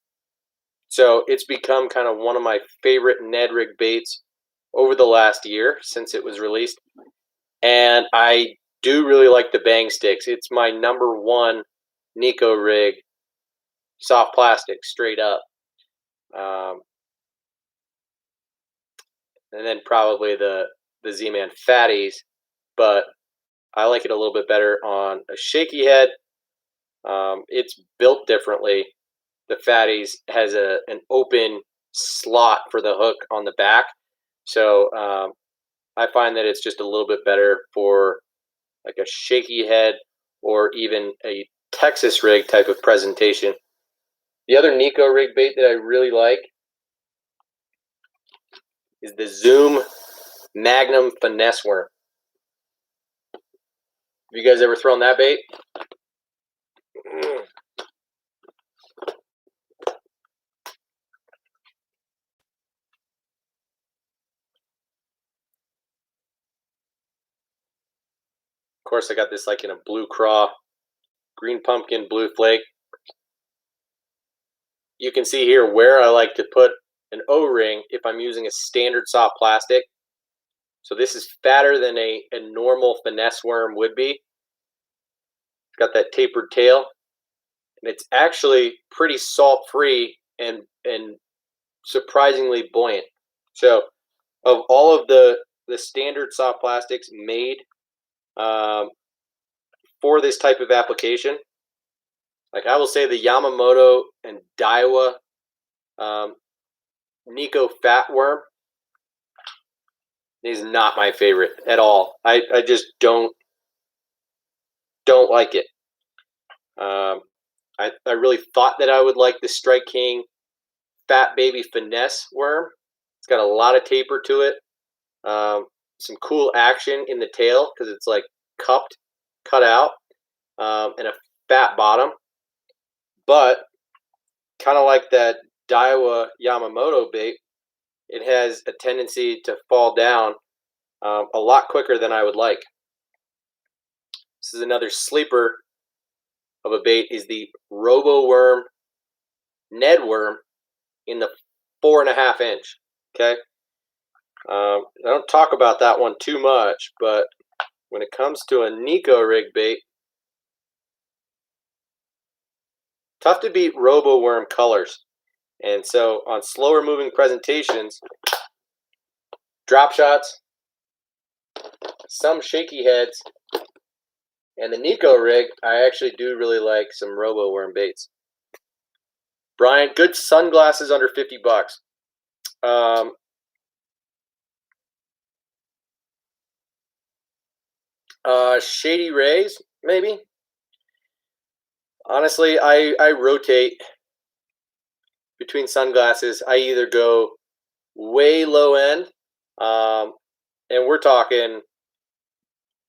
so it's become kind of one of my favorite Ned rig baits over the last year since it was released. And I do really like the bang sticks. It's my #1 Nico rig soft plastic, straight up. And then probably the Z-Man fatties, but I like it a little bit better on a shaky head. It's built differently. The fatties has an open slot for the hook on the back, so I find that it's just a little bit better for like a shaky head or even a Texas rig type of presentation. The other Nico rig bait that I really like is the Zoom Magnum Finesse Worm. Have you guys ever thrown that bait? Of course, I got this like in a blue craw, green pumpkin, blue flake. You can see here where I like to put an O-ring if I'm using a standard soft plastic. So this is fatter than a normal finesse worm would be. It's got that tapered tail, and it's actually pretty salt-free and surprisingly buoyant. So of all of the standard soft plastics made for this type of application, like I will say the Yamamoto and Daiwa Nico Fat Worm is not my favorite at all. I just don't like it. I really thought that I would like the Strike King Fat Baby Finesse Worm. It's got a lot of taper to it. Some cool action in the tail because it's like cut out, and a fat bottom. But kind of like that Daiwa Yamamoto bait, it has a tendency to fall down a lot quicker than I would like. This is another sleeper of a bait, is the Robo Worm Ned Worm in the 4.5 inch. Okay, I don't talk about that one too much, but when it comes to a Nico rig bait, tough to beat Robo Worm colors. And so on slower moving presentations, drop shots, some shaky heads, and the Nico rig, I actually do really like some Robo Worm baits. Brian, good sunglasses under $50. Shady Rays, maybe. Honestly, I rotate between sunglasses. I either go way low end, and we're talking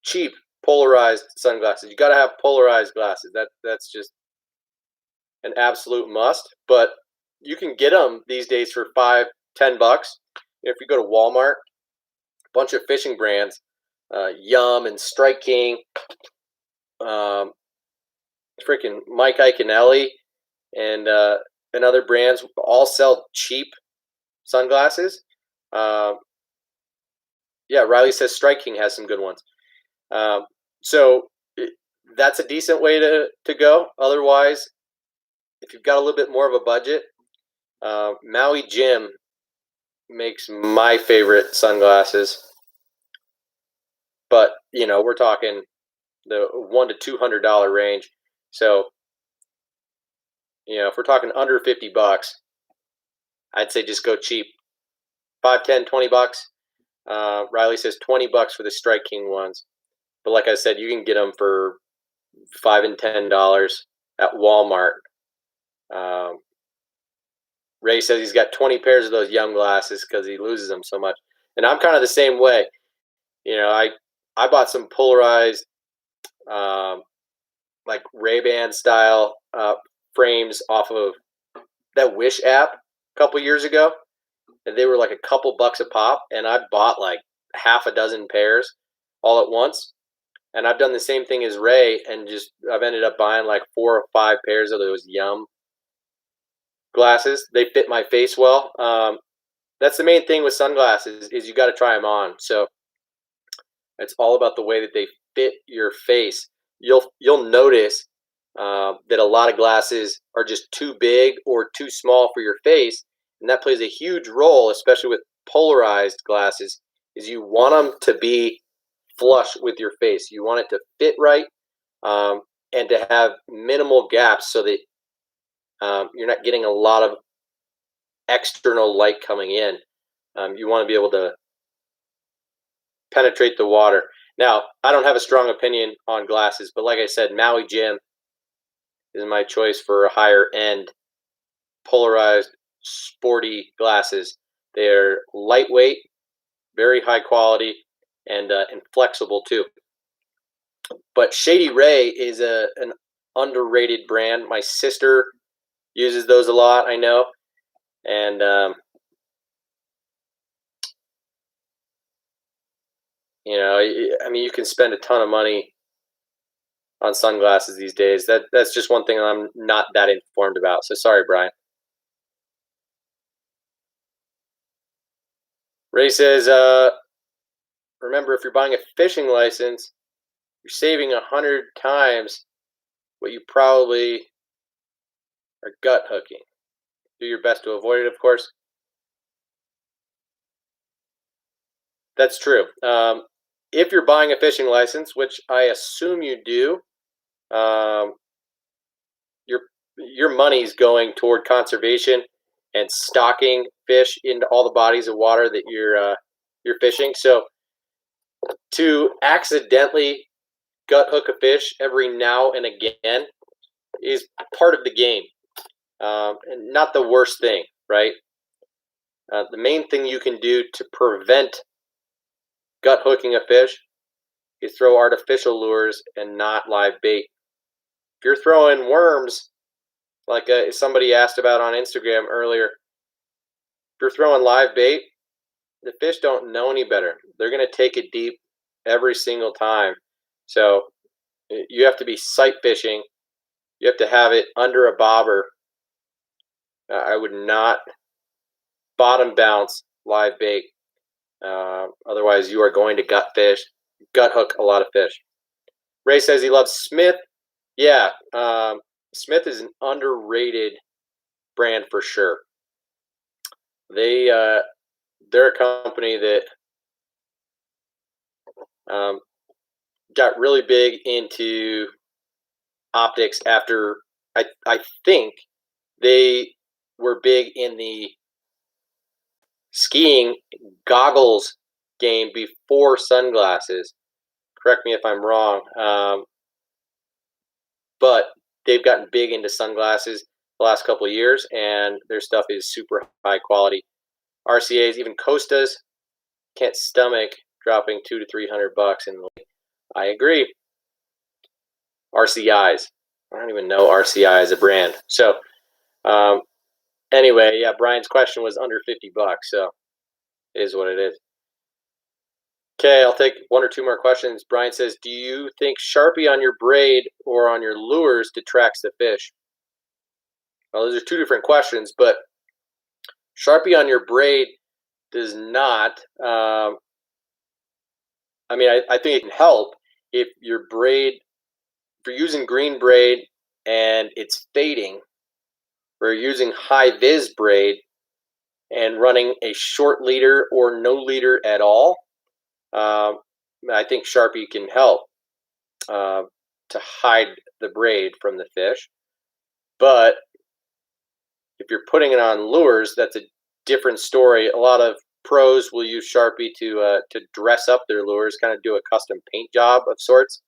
cheap polarized sunglasses. You got to have polarized glasses. That's just an absolute must. But you can get them these days for $5-10. If you go to Walmart, a bunch of fishing brands, Yum and Strike King, freaking Mike Iaconelli, and other brands all sell cheap sunglasses. Yeah, Riley says Strike King has some good ones. So that's a decent way to go. Otherwise, if you've got a little bit more of a budget, Maui Jim makes my favorite sunglasses. But, you know, we're talking the $100 to $200 range. So, you know, if we're talking under $50, I'd say just go cheap. $5, $10, $20. Riley says $20 for the Strike King ones. But like I said, you can get them for $5 and $10 at Walmart. Ray says he's got 20 pairs of those Yum glasses because he loses them so much. And I'm kind of the same way. You know, I bought some polarized like Ray-Ban style frames off of that Wish app a couple years ago, and they were like a couple bucks a pop, and I bought like half a dozen pairs all at once. And I've done the same thing as Ray, and just I've ended up buying like 4 or 5 pairs of those Yum glasses. They fit my face well. That's the main thing with sunglasses, is you got to try them on. So it's all about the way that they fit your face. You'll notice that a lot of glasses are just too big or too small for your face, and that plays a huge role, especially with polarized glasses. Is you want them to be flush with your face. You want it to fit right, and to have minimal gaps so that you're not getting a lot of external light coming in. You want to be able to penetrate the water. Now, I don't have a strong opinion on glasses, but like I said, Maui Jim is my choice for higher end polarized sporty glasses. They're lightweight, very high quality, and flexible too. But Shady Ray is an underrated brand. My sister uses those a lot, I know, and you know, I mean, you can spend a ton of money on sunglasses these days. That's just one thing I'm not that informed about. So sorry, Brian. Ray says, remember, if you're buying a fishing license, you're saving 100 times what you probably are gut hooking. Do your best to avoid it, of course. That's true. If you're buying a fishing license, which I assume you do, your money's going toward conservation and stocking fish into all the bodies of water that you're fishing. So to accidentally gut hook a fish every now and again is part of the game, and not the worst thing, right? The main thing you can do to prevent gut hooking a fish is throw artificial lures and not live bait. If you're throwing worms, like somebody asked about on Instagram earlier, if you're throwing live bait, the fish don't know any better. They're going to take it deep every single time. So you have to be sight fishing. You have to have it under a bobber. I would not bottom bounce live bait. Otherwise, you are going to gut hook a lot of fish. Ray says he loves Smith. Yeah, Smith is an underrated brand for sure. They're a company that got really big into optics after I think they were big in the skiing goggles game before sunglasses. Correct me if I'm wrong, but they've gotten big into sunglasses the last couple of years, and their stuff is super high quality. RCAs, even Costas, can't stomach dropping $200 to $300 in the league. I agree. RCIs, I don't even know RCI as a brand. So anyway, yeah, Brian's question was under $50, so it is what it is. Okay, I'll take 1 or 2 more questions. Brian says, do you think Sharpie on your braid or on your lures detracts the fish? Well, those are 2 different questions, but Sharpie on your braid does not. I mean, I think it can help if your braid, if you're using green braid and it's fading, or you're using high vis braid and running a short leader or no leader at all. I think Sharpie can help to hide the braid from the fish. But if you're putting it on lures, that's a different story. A lot of pros will use Sharpie to dress up their lures, kind of do a custom paint job of sorts.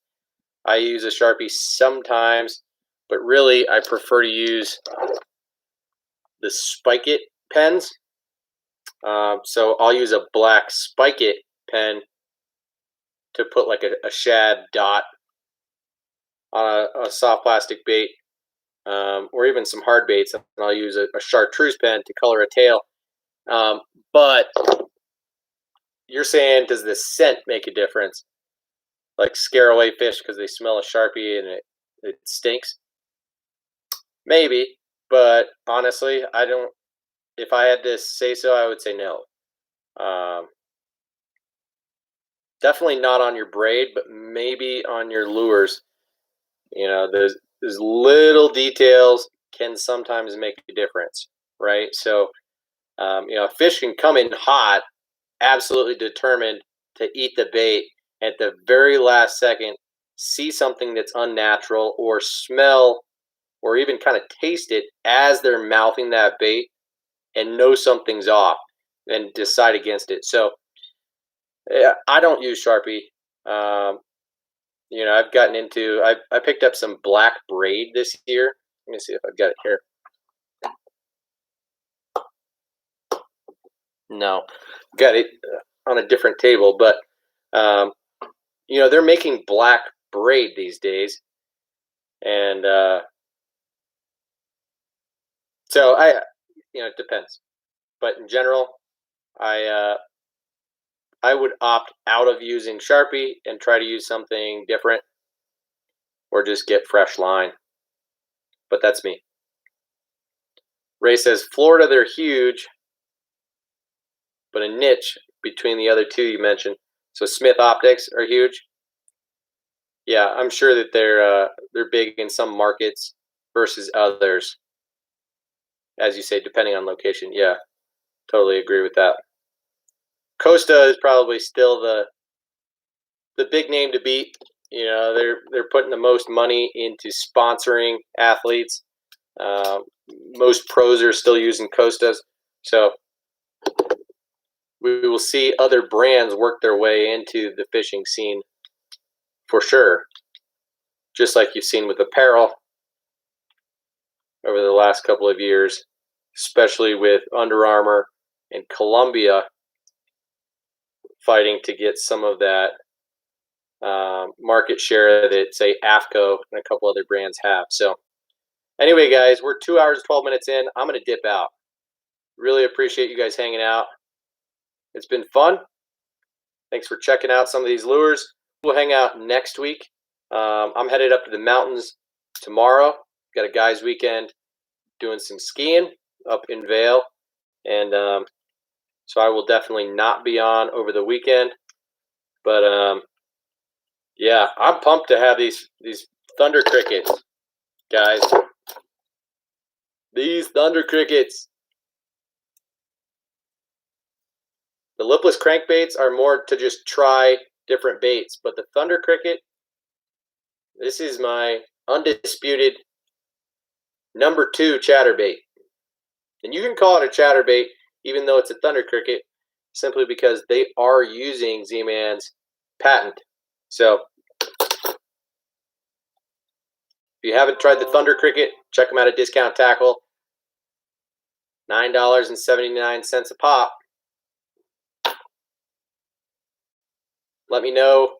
I use a Sharpie sometimes, but really I prefer to use the Spike It pens. So I'll use a black Spike It pen to put like a shad dot on a soft plastic bait, or even some hard baits, and I'll use a Chartreuse pen to color a tail. But you're saying, does the scent make a difference? Like scare away fish because they smell a Sharpie and it stinks? Maybe, but honestly, I don't. If I had to say so, I would say no. Definitely not on your braid, but maybe on your lures. You know, those little details can sometimes make a difference, right? So, you know, a fish can come in hot, absolutely determined to eat the bait, at the very last second, see something that's unnatural or smell or even kind of taste it as they're mouthing that bait and know something's off and decide against it. So, yeah, I don't use Sharpie. You know, I've gotten into, I picked up some black braid this year. Let me see if I've got it here. No, got it on a different table, but, you know, they're making black braid these days. And so you know, it depends. But in general, I would opt out of using Sharpie and try to use something different or just get fresh line. But that's me. Ray says, Florida, they're huge, but a niche between the other two you mentioned. So Smith Optics are huge. Yeah, I'm sure that they're big in some markets versus others. As you say, depending on location. Yeah, totally agree with that. Costa is probably still the big name to beat. You know, they're putting the most money into sponsoring athletes. Most pros are still using Costas, so we will see other brands work their way into the fishing scene for sure. Just like you've seen with apparel over the last couple of years, especially with Under Armour and Columbia fighting to get some of that market share that, say, AFCO and a couple other brands have. So anyway, guys, we're 2 hours, 12 minutes in. I'm going to dip out. Really appreciate you guys hanging out. It's been fun. Thanks for checking out some of these lures. We'll hang out next week. I'm headed up to the mountains tomorrow. Got a guys' weekend doing some skiing up in Vail. And so I will definitely not be on over the weekend. But yeah, I'm pumped to have these thunder crickets, guys. These thunder crickets. The lipless crankbaits are more to just try different baits, but the thunder cricket, this is my undisputed number 2 chatterbait. And you can call it a chatterbait even though it's a thunder cricket, simply because they are using Z-Man's patent. So if you haven't tried the thunder cricket, check them out at Discount Tackle. $9.79 a pop. Let me know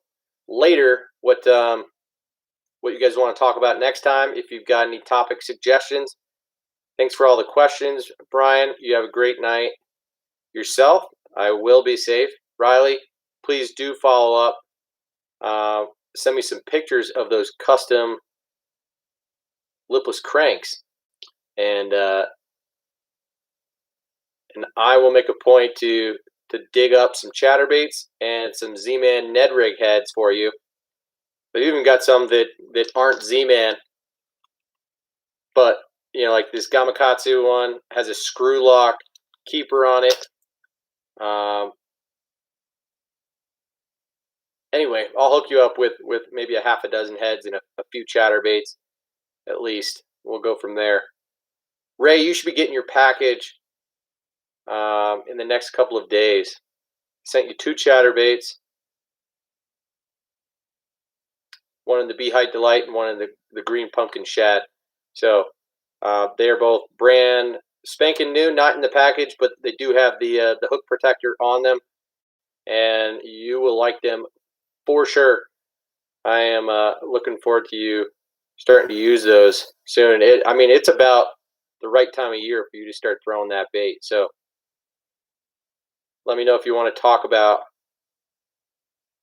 later what you guys want to talk about next time. If you've got any topic suggestions. Thanks for all the questions, Brian. You have a great night yourself. I will be safe. Riley, please do follow up. Send me some pictures of those custom lipless cranks, and I will make a point to dig up some chatterbaits and some Z-Man Ned rig heads for you. I've even got some that aren't Z-Man, but you know, like this Gamakatsu one has a screw lock keeper on it. Anyway, I'll hook you up with maybe a half a dozen heads and a few chatterbaits at least. We'll go from there. Ray, you should be getting your package in the next couple of days. Sent you 2 chatterbaits, one in the Bee Height Delight and one in the Green Pumpkin Shad. So they are both brand spanking new, not in the package, but they do have the hook protector on them, and you will like them for sure. I am looking forward to you starting to use those soon. I mean, it's about the right time of year for you to start throwing that bait. So let me know if you want to talk about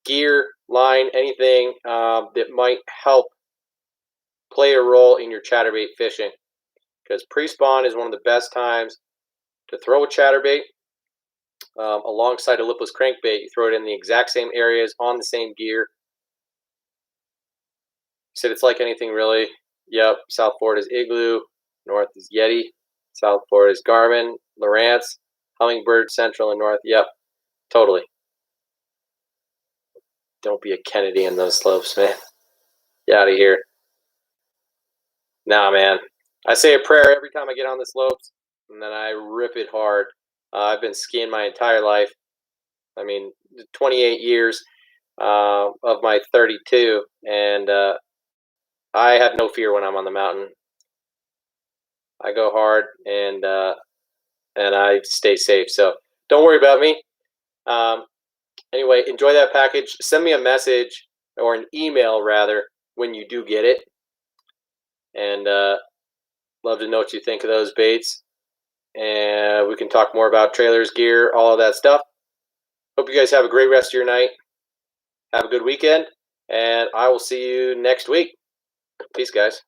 gear, line, anything that might help play a role in your chatterbait fishing. Because pre-spawn is one of the best times to throw a chatterbait alongside a lipless crankbait. You throw it in the exact same areas on the same gear. Said it's like anything really. Yep, South Florida is Igloo, North is Yeti, South Florida is Garmin, Lowrance, Hummingbird, Central and North. Yep, totally. Don't be a Kennedy in those slopes, man. Get out of here. Nah, man. I say a prayer every time I get on the slopes, and then I rip it hard. I've been skiing my entire life. I mean, 28 years of my 32, and I have no fear when I'm on the mountain. I go hard, and I stay safe. So don't worry about me. Anyway, enjoy that package. Send me a message or an email rather when you do get it, and love to know what you think of those baits. And we can talk more about trailers, gear, all of that stuff. Hope you guys have a great rest of your night. Have a good weekend, and I will see you next week. Peace, guys.